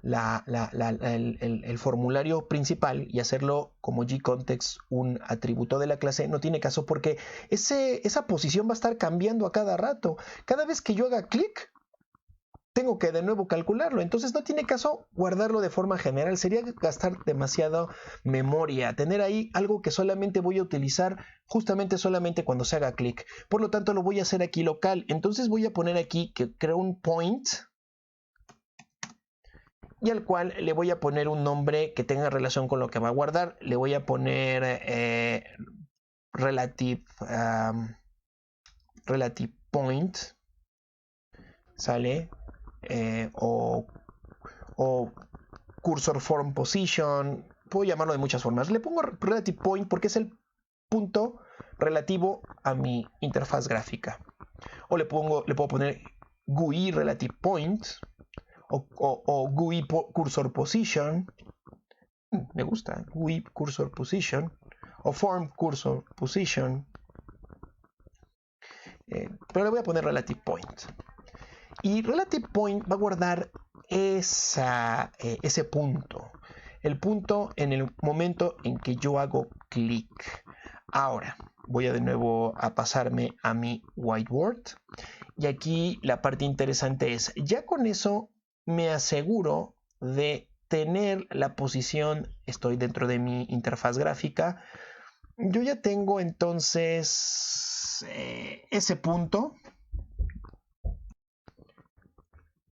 el formulario principal y hacerlo como gcontext un atributo de la clase. No tiene caso porque esa posición va a estar cambiando a cada rato. Cada vez que yo haga clic, tengo que de nuevo calcularlo. Entonces no tiene caso guardarlo de forma general. Sería gastar demasiada memoria. Tener ahí algo que solamente voy a utilizar solamente cuando se haga clic. Por lo tanto, lo voy a hacer aquí local. Entonces voy a poner aquí que creo un point y al cual le voy a poner un nombre que tenga relación con lo que va a guardar. Le voy a poner relative point, ¿sale? O cursor form position, puedo llamarlo de muchas formas. Le pongo relative point porque es el punto relativo a mi interfaz gráfica. O le puedo poner GUI relative point o GUI cursor position. Me gusta, GUI cursor position o form cursor position. Pero le voy a poner relative point. Y relative point va a guardar ese punto. El punto en el momento en que yo hago clic. Ahora voy de nuevo a pasarme a mi whiteboard. Y aquí la parte interesante es, ya con eso me aseguro de tener la posición, estoy dentro de mi interfaz gráfica. Yo ya tengo entonces ese punto.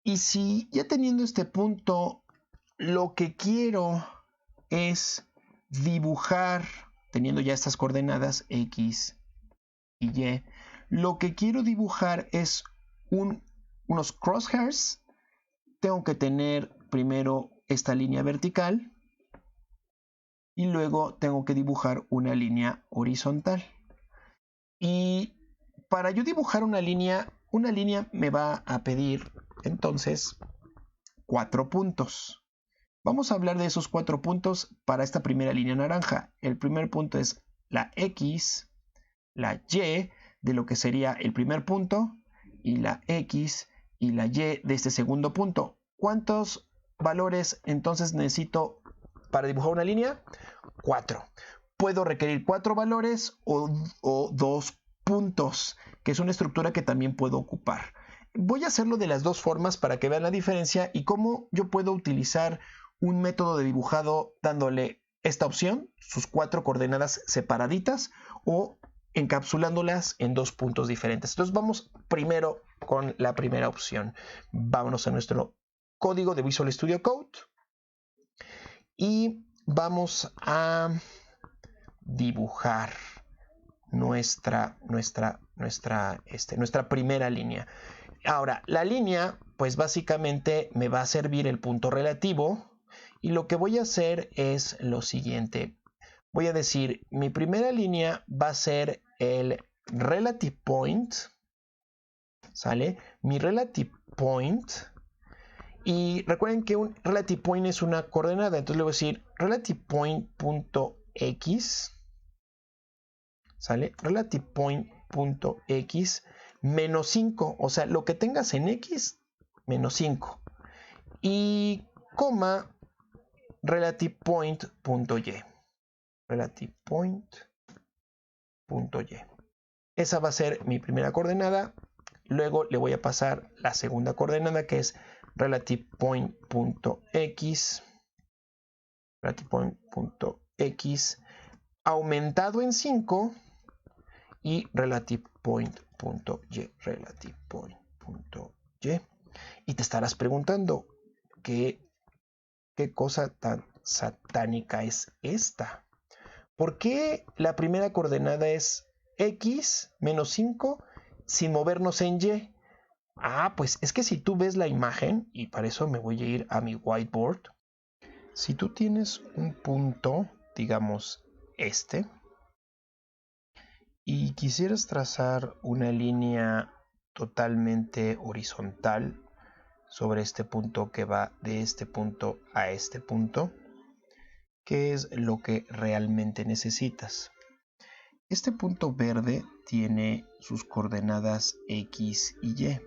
Y si ya teniendo este punto, lo que quiero es dibujar, teniendo ya estas coordenadas X y Y, lo que quiero dibujar es unos crosshairs tengo que tener primero esta línea vertical y luego tengo que dibujar una línea horizontal. Y para yo dibujar una línea me va a pedir entonces 4 puntos. Vamos a hablar de esos 4 puntos para esta primera línea naranja. El primer punto es la X, la Y de lo que sería el primer punto y la X y la Y de este segundo punto. ¿Cuántos valores entonces necesito para dibujar una línea? 4. Puedo requerir 4 valores o 2 puntos, que es una estructura que también puedo ocupar. Voy a hacerlo de las dos formas para que vean la diferencia y cómo yo puedo utilizar un método de dibujado dándole esta opción, sus 4 coordenadas separaditas, o encapsulándolas en 2 puntos diferentes. Entonces vamos primero con la primera opción. Vámonos a nuestro código de Visual Studio Code y vamos a dibujar nuestra primera línea. Ahora, la línea, pues básicamente me va a servir el punto relativo y lo que voy a hacer es lo siguiente. Voy a decir, mi primera línea va a ser el relative point, ¿sale? Mi relative point. Y recuerden que un relative point es una coordenada, entonces le voy a decir relative point.x, ¿sale? Relative point.x menos 5, o sea, lo que tengas en x, menos 5. Y coma relative point.y. Relative point.y. Esa va a ser mi primera coordenada. Luego le voy a pasar la segunda coordenada, que es relative point.x. Relative point.x aumentado en 5 y relative point.y. Relative point.y. Y te estarás preguntando, ¿qué cosa tan satánica es esta? ¿Por qué la primera coordenada es x menos 5 sin movernos en y? Ah, pues es que si tú ves la imagen, y para eso me voy a ir a mi whiteboard, si tú tienes un punto, digamos este, y quisieras trazar una línea totalmente horizontal sobre este punto que va de este punto a este punto, ¿qué es lo que realmente necesitas? Este punto verde tiene sus coordenadas x y y.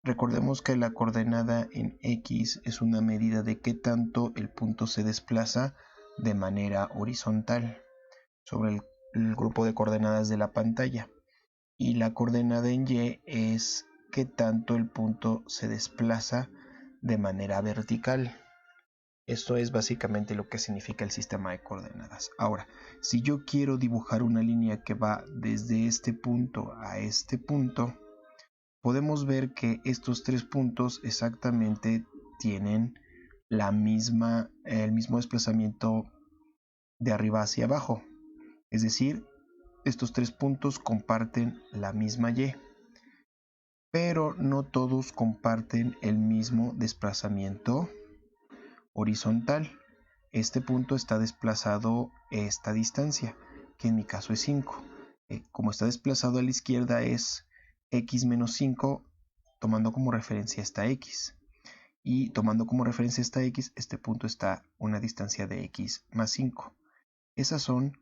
Recordemos que la coordenada en x es una medida de qué tanto el punto se desplaza de manera horizontal sobre el grupo de coordenadas de la pantalla. Y la coordenada en y es qué tanto el punto se desplaza de manera vertical. Esto es básicamente lo que significa el sistema de coordenadas. Ahora, si yo quiero dibujar una línea que va desde este punto a este punto, podemos ver que estos 3 puntos exactamente tienen el mismo desplazamiento de arriba hacia abajo. Es decir, estos 3 puntos comparten la misma y, pero no todos comparten el mismo desplazamiento horizontal. Este punto está desplazado esta distancia, que en mi caso es 5. Como está desplazado a la izquierda es x menos 5, tomando como referencia esta x. Y tomando como referencia esta x, este punto está a una distancia de x más 5. Esas son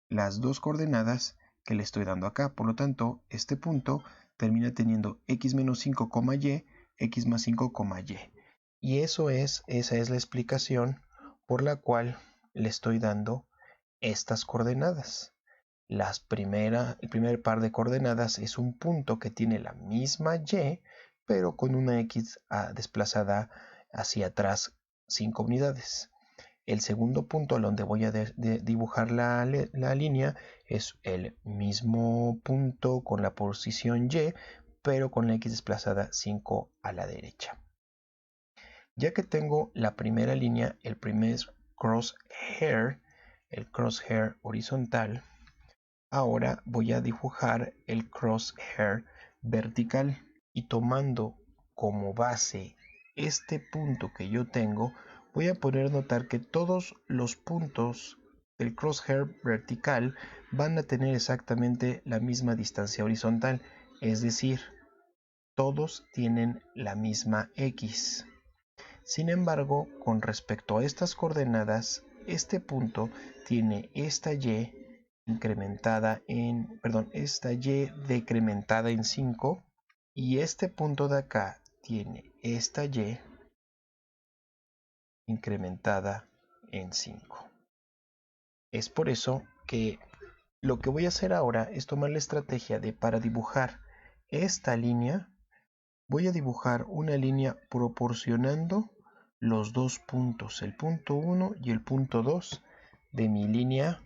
las dos coordenadas que le estoy dando acá. Por lo tanto, este punto termina teniendo x menos 5, y, x más 5, y. Y esa es la explicación por la cual le estoy dando estas coordenadas. El primer par de coordenadas es un punto que tiene la misma y, pero con una x desplazada hacia atrás 5 unidades. El segundo punto donde voy a dibujar la línea es el mismo punto con la posición y, pero con la x desplazada 5 a la derecha. Ya que tengo la primera línea, el primer crosshair, el crosshair horizontal, ahora voy a dibujar el crosshair vertical y tomando como base este punto que yo tengo, voy a poder notar que todos los puntos del crosshair vertical van a tener exactamente la misma distancia horizontal, es decir, todos tienen la misma X. Sin embargo, con respecto a estas coordenadas, este punto tiene esta Y incrementada en, perdón, esta Y decrementada en 5 y este punto de acá tiene esta Y incrementada en 5. Es por eso que lo que voy a hacer ahora es tomar la estrategia de para dibujar esta línea, voy a dibujar una línea proporcionando los dos puntos, el punto 1 y el punto 2 de mi línea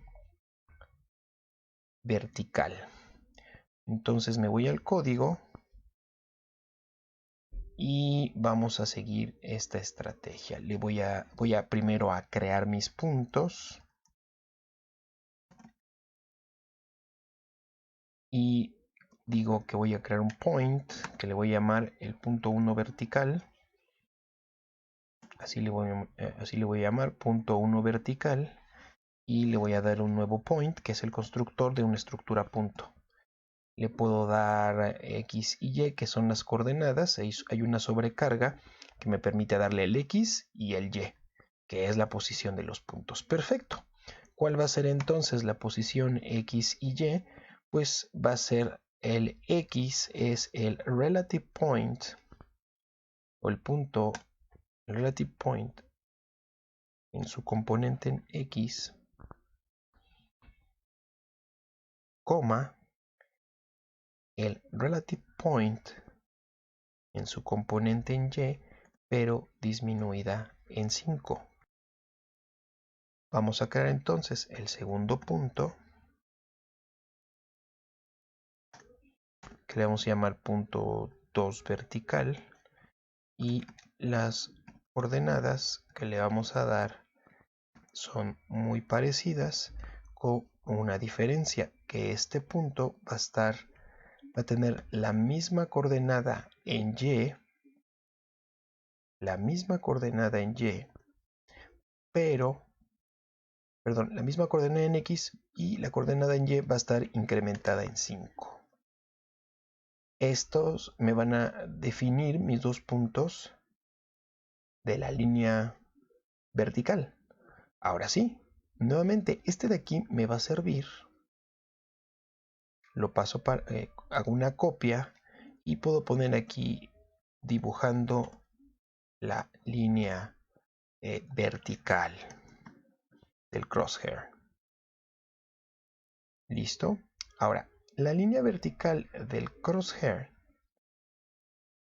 vertical. Entonces me voy al código y vamos a seguir esta estrategia. Voy a primero a crear mis puntos y digo que voy a crear un point que le voy a llamar el punto 1 vertical. Así le voy a llamar punto 1 vertical y le voy a dar un nuevo point que es el constructor de una estructura punto. Le puedo dar X y Y que son las coordenadas. Hay una sobrecarga que me permite darle el X y el Y, que es la posición de los puntos. Perfecto. ¿Cuál va a ser entonces la posición X y Y? Pues va a ser el X es el relative point o el punto relative point en su componente en X, coma, el relative point en su componente en Y, pero disminuida en 5. Vamos a crear entonces el segundo punto, que le vamos a llamar punto 2 vertical, y las coordenadas que le vamos a dar son muy parecidas, con una diferencia, que este punto va a tener la misma coordenada en Y, pero, perdón, la misma coordenada en X y la coordenada en Y va a estar incrementada en 5. Estos me van a definir mis dos puntos de la línea vertical. Ahora sí, nuevamente este de aquí me va a servir. Lo paso para, hago una copia y puedo poner aquí dibujando la línea vertical del crosshair. ¿Listo? Ahora, la línea vertical del crosshair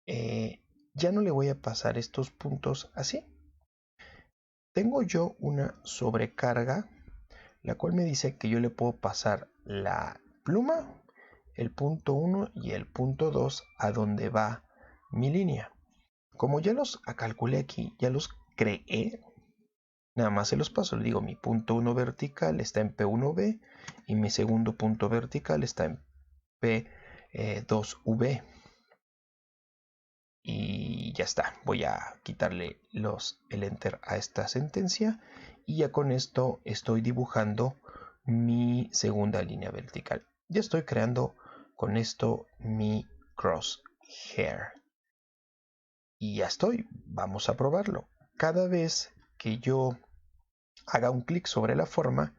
ya no le voy a pasar estos puntos así. Tengo yo una sobrecarga, la cual me dice que yo le puedo pasar la pluma, el punto 1 y el punto 2 a donde va mi línea. Como ya los calculé aquí, ya los creé, nada más se los paso. Le digo, mi punto 1 vertical está en P1B y mi segundo punto vertical está en P2V. Y ya está, voy a quitarle el enter a esta sentencia y ya con esto estoy dibujando mi segunda línea vertical. Ya estoy creando con esto mi crosshair y ya estoy, vamos a probarlo. Cada vez que yo haga un clic sobre la forma,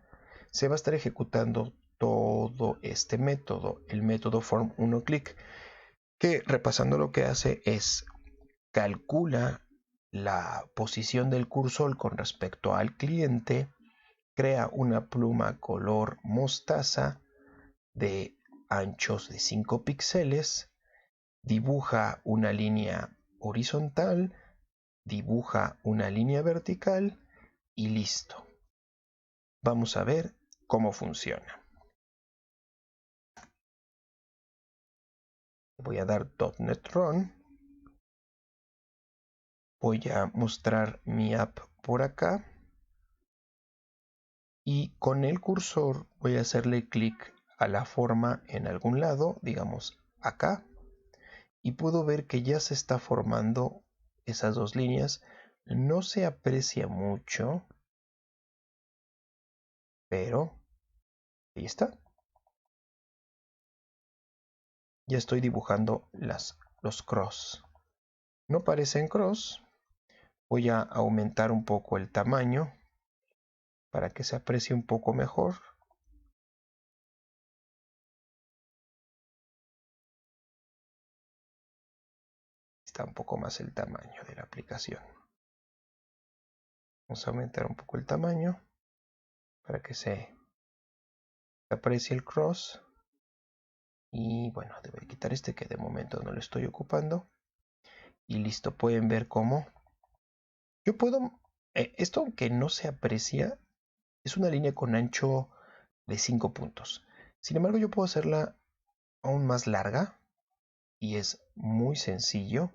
se va a estar ejecutando todo este método, el método form1click, que repasando lo que hace es calcula la posición del cursor con respecto al cliente, crea una pluma color mostaza de anchos de 5 píxeles, dibuja una línea horizontal, dibuja una línea vertical y listo. Vamos a ver cómo funciona. Voy a dar .NET Run. Voy a mostrar mi app por acá. Y con el cursor voy a hacerle clic a la forma en algún lado, digamos acá. Y puedo ver que ya se está formando esas dos líneas. No se aprecia mucho, pero ahí está. Ya estoy dibujando los cross. No parecen cross. Voy a aumentar un poco el tamaño para que se aprecie un poco mejor. Está un poco más el tamaño de la aplicación. Vamos a aumentar un poco el tamaño para que se aprecie el cross. Y bueno, debo quitar este que de momento no lo estoy ocupando. Y listo, pueden ver cómo yo puedo... esto aunque no se aprecia, es una línea con ancho de 5 puntos. Sin embargo, yo puedo hacerla aún más larga y es muy sencillo.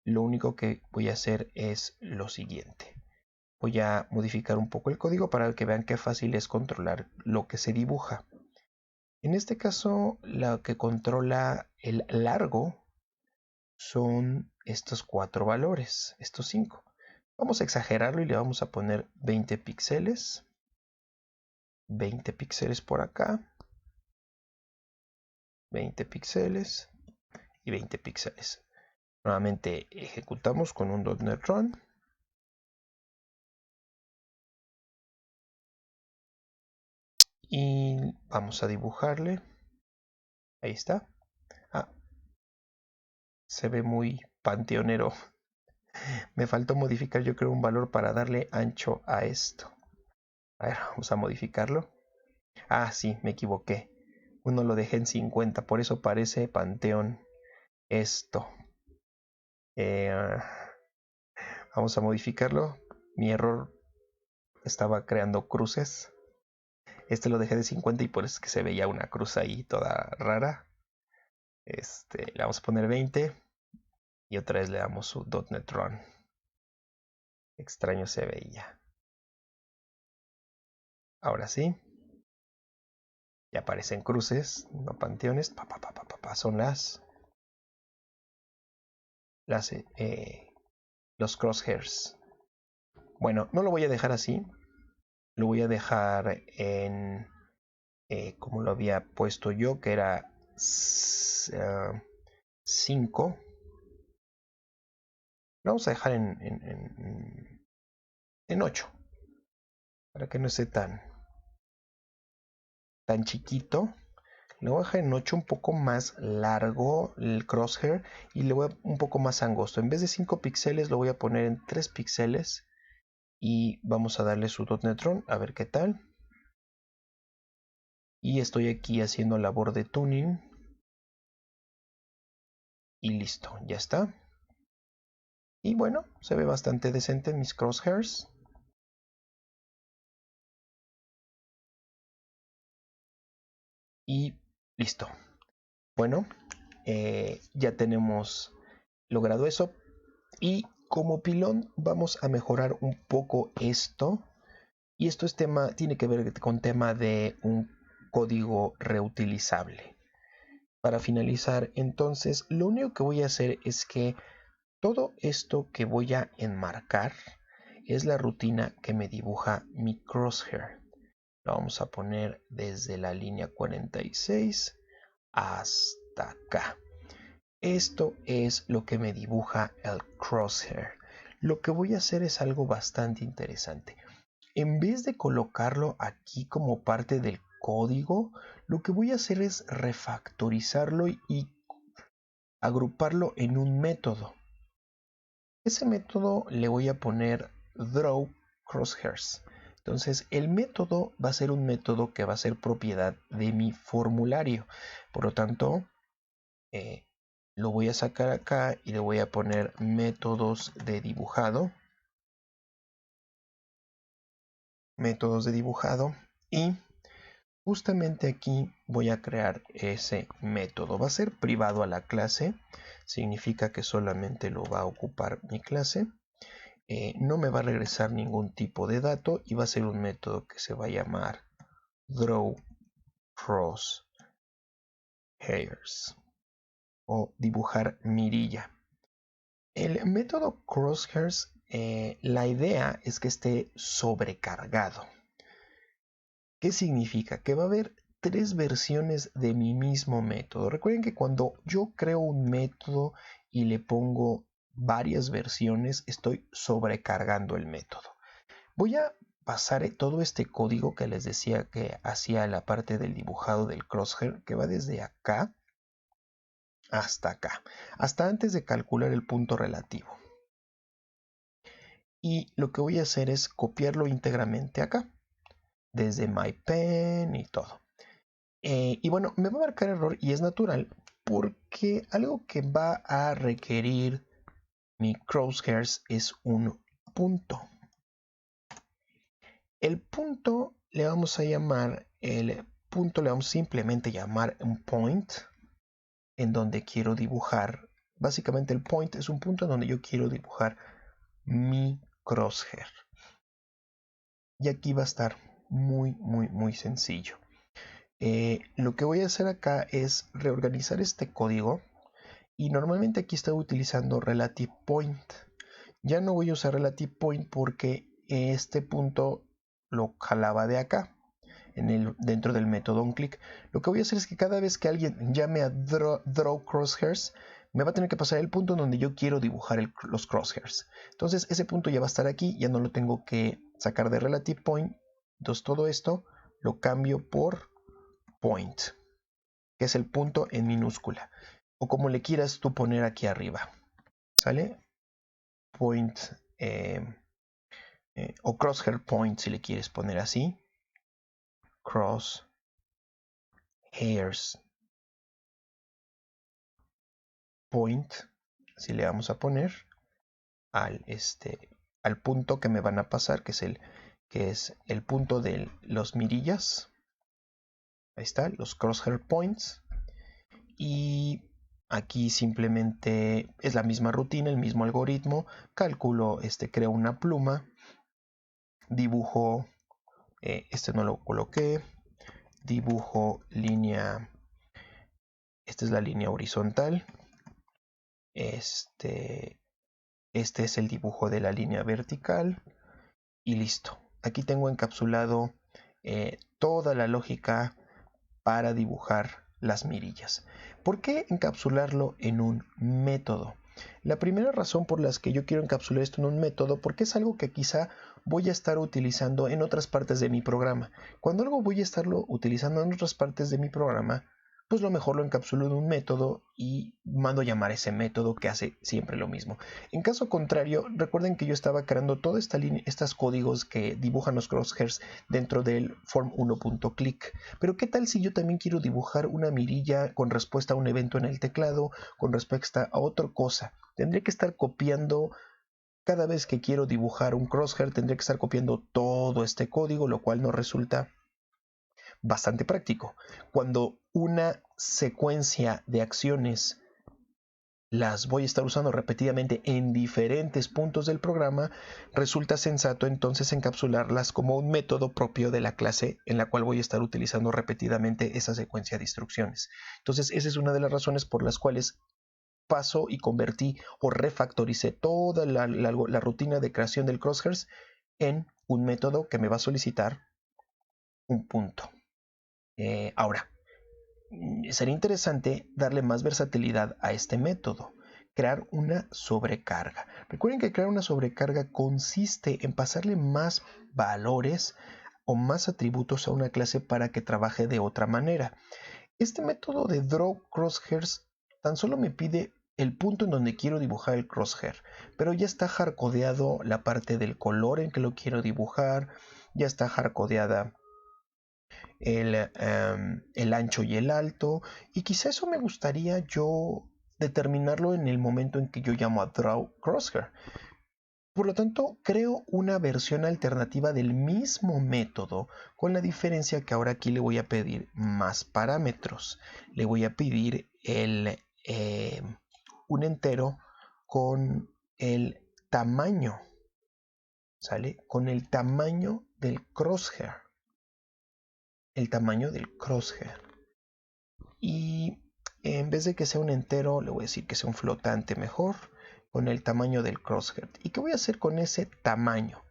Lo único que voy a hacer es lo siguiente. Voy a modificar un poco el código para que vean qué fácil es controlar lo que se dibuja. En este caso, lo que controla el largo son estos 4 valores, estos 5. Vamos a exagerarlo y le vamos a poner 20 píxeles. 20 píxeles por acá. 20 píxeles y 20 píxeles. Nuevamente ejecutamos con un .NET Run. Y vamos a dibujarle. Ahí está. Ah, se ve muy panteonero. Me faltó modificar, yo creo, un valor para darle ancho a esto. A ver, vamos a modificarlo. Ah, sí, me equivoqué. Uno lo dejé en 50, por eso parece panteón esto. Vamos a modificarlo. Mi error, estaba creando cruces. Este lo dejé de 50 y por eso es que se veía una cruz ahí toda rara. Le vamos a poner 20 y otra vez le damos su .NET Run. Extraño se veía. Ahora sí. Ya aparecen cruces, no panteones. Son los crosshairs. Bueno, no lo voy a dejar así. Lo voy a dejar en como lo había puesto yo, que era 5. Lo vamos a dejar en 8. Para que no esté tan chiquito. Le voy a dejar en 8 un poco más largo el crosshair y le voy a un poco más angosto. En vez de 5 píxeles lo voy a poner en 3 píxeles y vamos a darle su .NET Run a ver qué tal. Y estoy aquí haciendo labor de tuning. Y listo, ya está. Y bueno, se ve bastante decente mis crosshairs. Y listo. Bueno, ya tenemos logrado eso. Y como pilón vamos a mejorar un poco esto. Y esto es tiene que ver con tema de un código reutilizable. Para finalizar, entonces, lo único que voy a hacer es que todo esto que voy a enmarcar es la rutina que me dibuja mi crosshair. Lo vamos a poner desde la línea 46 hasta acá. Esto es lo que me dibuja el crosshair. Lo que voy a hacer es algo bastante interesante. En vez de colocarlo aquí como parte del código, lo que voy a hacer es refactorizarlo y agruparlo en un método. Ese método le voy a poner draw crosshairs. Entonces el método va a ser un método que va a ser propiedad de mi formulario. Por lo tanto, lo voy a sacar acá y le voy a poner métodos de dibujado. Métodos de dibujado. Y justamente aquí voy a crear ese método. Va a ser privado a la clase. Significa que solamente lo va a ocupar mi clase. No me va a regresar ningún tipo de dato y va a ser un método que se va a llamar draw crosshairs o dibujar mirilla. El método crosshairs, la idea es que esté sobrecargado. ¿Qué significa? Que va a haber 3 versiones de mi mismo método. Recuerden que cuando yo creo un método y le pongo varias versiones, estoy sobrecargando el método. Voy a pasar todo este código que les decía que hacía la parte del dibujado del crosshair, que va desde acá hasta acá, hasta antes de calcular el punto relativo. Y lo que voy a hacer es copiarlo íntegramente acá, desde MyPen y todo. Y bueno, me va a marcar error y es natural porque algo que va a requerir mi crosshairs es un punto. El punto le vamos a llamar, el punto le vamos simplemente llamar un point, en donde quiero dibujar. Básicamente el point es un punto en donde yo quiero dibujar mi crosshair. Y aquí va a estar muy sencillo. Lo que voy a hacer acá es reorganizar este código y normalmente aquí estoy utilizando relative point. Ya no voy a usar relative point porque este punto lo jalaba de acá dentro del método onClick. Lo que voy a hacer es que cada vez que alguien llame a draw crosshairs, me va a tener que pasar el punto en donde yo quiero dibujar los crosshairs. Entonces ese punto ya va a estar aquí, ya no lo tengo que sacar de relative point. Entonces todo esto lo cambio por point, que es el punto en minúscula, o como le quieras tú poner aquí arriba, ¿sale? Point, o crosshair point si le quieres poner así, crosshairs point, así le vamos a poner al, al punto que me van a pasar, que es el punto de los mirillas. Ahí está, los crosshair points. Y aquí simplemente es la misma rutina, el mismo algoritmo. Calculo, creo una pluma, dibujo, no lo coloqué, dibujo línea, esta es la línea horizontal, este es el dibujo de la línea vertical y listo. Aquí tengo encapsulado toda la lógica para dibujar las mirillas. ¿Por qué encapsularlo en un método? La primera razón por la que yo quiero encapsular esto en un método, porque es algo que quizá voy a estar utilizando en otras partes de mi programa. Cuando algo voy a estarlo utilizando en otras partes de mi programa, pues lo mejor lo encapsulo en un método y mando llamar ese método que hace siempre lo mismo. En caso contrario, recuerden que yo estaba creando toda esta línea, estos códigos que dibujan los crosshairs dentro del form1.click. Pero ¿qué tal si yo también quiero dibujar una mirilla con respuesta a un evento en el teclado, con respuesta a otra cosa? Tendré que estar copiando. Cada vez que quiero dibujar un crosshair tendré que estar copiando todo este código, lo cual nos resulta bastante práctico. Cuando una secuencia de acciones las voy a estar usando repetidamente en diferentes puntos del programa, resulta sensato entonces encapsularlas como un método propio de la clase en la cual voy a estar utilizando repetidamente esa secuencia de instrucciones. Entonces esa es una de las razones por las cuales paso y convertí o refactoricé toda la rutina de creación del crosshairs en un método que me va a solicitar un punto. Ahora, sería interesante darle más versatilidad a este método, crear una sobrecarga. Recuerden que crear una sobrecarga consiste en pasarle más valores o más atributos a una clase para que trabaje de otra manera. Este método de draw crosshairs tan solo me pide el punto en donde quiero dibujar el crosshair, pero ya está hardcodeado la parte del color en que lo quiero dibujar, ya está hardcodeada el ancho y el alto, y quizá eso me gustaría yo determinarlo en el momento en que yo llamo a draw crosshair. Por lo tanto, creo una versión alternativa del mismo método, con la diferencia que ahora aquí le voy a pedir más parámetros. Le voy a pedir un entero con el tamaño, ¿sale? Con el tamaño del crosshair. El tamaño del crosshair. Y en vez de que sea un entero, le voy a decir que sea un flotante mejor. con el tamaño del crosshair. ¿Y qué voy a hacer con ese tamaño?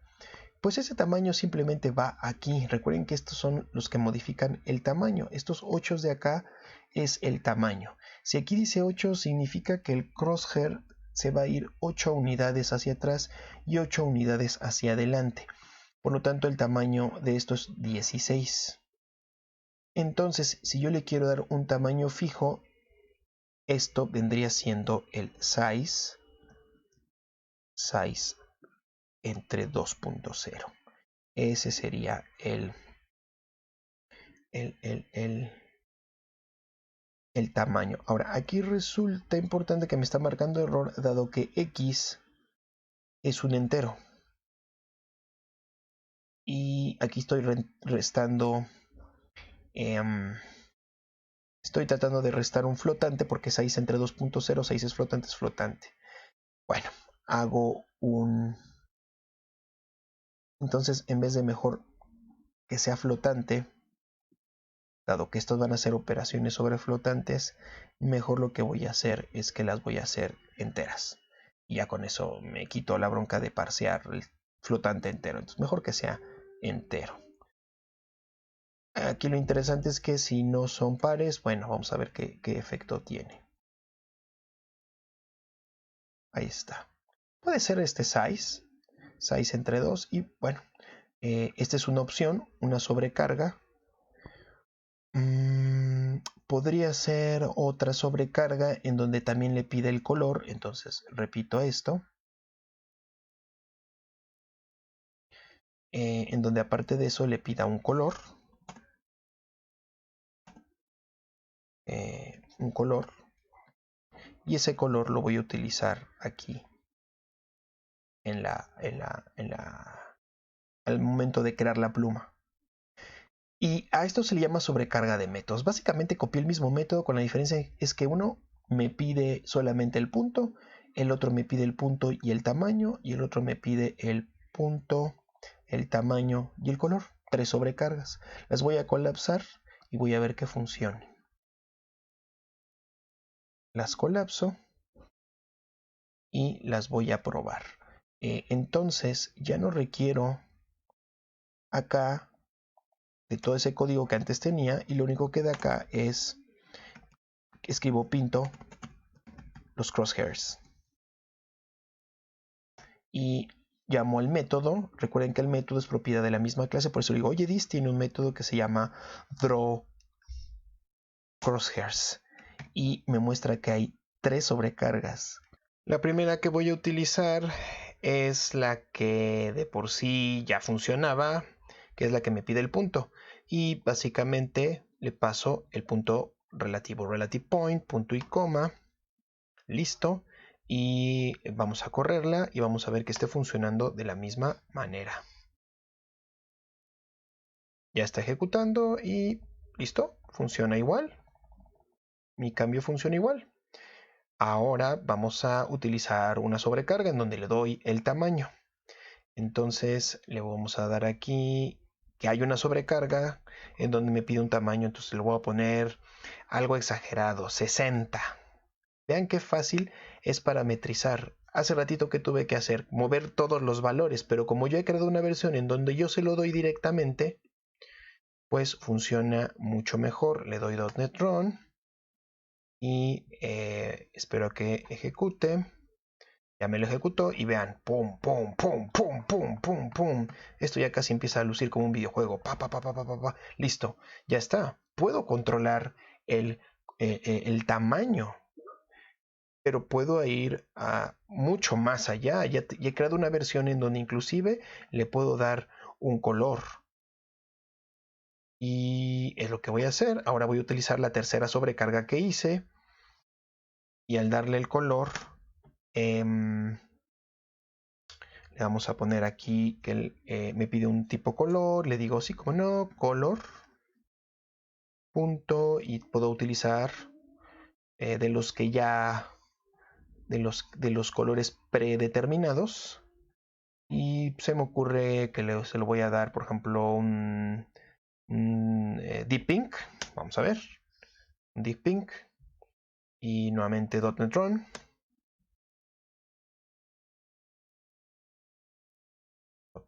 Pues ese tamaño simplemente va aquí. Recuerden que estos son los que modifican el tamaño. Estos 8 de acá es el tamaño. Si aquí dice 8 significa que el crosshair se va a ir 8 unidades hacia atrás y 8 unidades hacia adelante. Por lo tanto el tamaño de esto es 16. Entonces si yo le quiero dar un tamaño fijo, esto vendría siendo el size entre 2.0. Ese sería el tamaño. Ahora, aquí resulta importante que me está marcando error, dado que x es un entero. Y aquí estoy restando... estoy tratando de restar un flotante porque 6 entre 2.0, 6 es flotante. Bueno, hago un... Entonces, en vez de mejor que sea flotante, dado que estos van a ser operaciones sobre flotantes, mejor lo que voy a hacer es que las voy a hacer enteras. Y ya con eso me quito la bronca de parsear el flotante entero. Entonces mejor que sea entero. Aquí lo interesante es que si no son pares, bueno, vamos a ver qué efecto tiene. Ahí está. Puede ser este size entre 2 y bueno, esta es una opción, una sobrecarga. Podría ser otra sobrecarga en donde también le pide el color. Entonces repito esto. En donde aparte de eso le pida un color. Y ese color lo voy a utilizar aquí al momento de crear la pluma. Y a esto se le llama sobrecarga de métodos. Básicamente copié el mismo método, con la diferencia es que uno me pide solamente el punto, el otro me pide el punto y el tamaño, y el otro me pide el punto, el tamaño y el color. 3 sobrecargas. Las voy a colapsar y voy a ver que funcione. Las colapso y las voy a probar. Entonces ya no requiero acá de todo ese código que antes tenía, y lo único que da acá es escribo pinto los crosshairs y llamo al método. Recuerden que el método es propiedad de la misma clase, por eso digo, oye, this tiene un método que se llama draw crosshairs y me muestra que hay 3 sobrecargas. La primera que voy a utilizar es la que de por sí ya funcionaba, que es la que me pide el punto, y básicamente le paso el punto relativo, relative point, punto y coma, listo, y vamos a correrla y vamos a ver que esté funcionando de la misma manera. Ya está ejecutando y listo, funciona igual, mi cambio funciona igual. Ahora vamos a utilizar una sobrecarga en donde le doy el tamaño. Entonces le vamos a dar aquí que hay una sobrecarga en donde me pide un tamaño, entonces le voy a poner algo exagerado, 60. Vean qué fácil es parametrizar. Hace ratito que tuve que hacer, mover todos los valores, pero como yo he creado una versión en donde yo se lo doy directamente, pues funciona mucho mejor. Le doy .NET Run y espero que ejecute. Ya me lo ejecutó y vean, pum, pum, pum, pum, pum, pum, pum. Esto ya casi empieza a lucir como un videojuego. Pa, pa, pa, pa, pa, pa, pa. Listo, ya está. Puedo controlar el tamaño, pero puedo ir a mucho más allá. Ya he creado una versión en donde inclusive le puedo dar un color. Y es lo que voy a hacer. Ahora voy a utilizar la tercera sobrecarga que hice. Y al darle el color, le vamos a poner aquí que me pide un tipo color. Le digo sí, como no, color. Punto. Y puedo utilizar de los que ya... de los colores predeterminados. Y se me ocurre que se lo voy a dar, por ejemplo, un Deep Pink. Vamos a ver. Un Deep Pink. Y nuevamente .NET Run.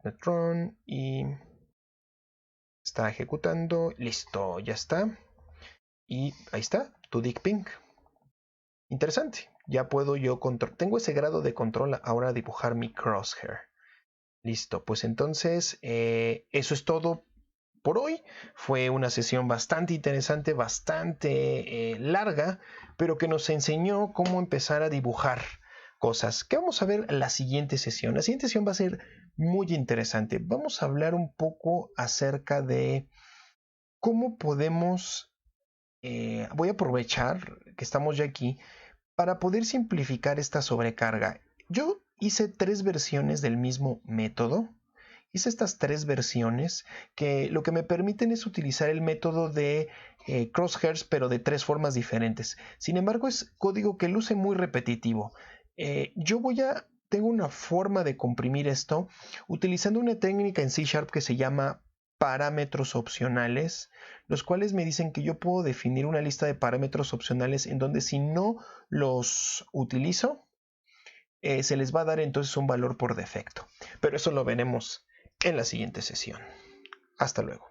.NET Run y está ejecutando. Listo, ya está. Y ahí está, tu dick ping. Interesante. Ya puedo yo control. Tengo ese grado de control ahora dibujar mi crosshair. Listo, pues entonces eso es todo por hoy. Fue una sesión bastante interesante, bastante larga, pero que nos enseñó cómo empezar a dibujar cosas. ¿Qué vamos a ver la siguiente sesión? La siguiente sesión va a ser muy interesante. Vamos a hablar un poco acerca de cómo podemos... voy a aprovechar que estamos ya aquí para poder simplificar esta sobrecarga. Yo hice 3 versiones del mismo método. Hice estas 3 versiones que lo que me permiten es utilizar el método de crosshairs, pero de 3 formas diferentes. Sin embargo, es código que luce muy repetitivo. Tengo una forma de comprimir esto utilizando una técnica en C# que se llama parámetros opcionales, los cuales me dicen que yo puedo definir una lista de parámetros opcionales en donde si no los utilizo, se les va a dar entonces un valor por defecto. Pero eso lo veremos en la siguiente sesión. Hasta luego.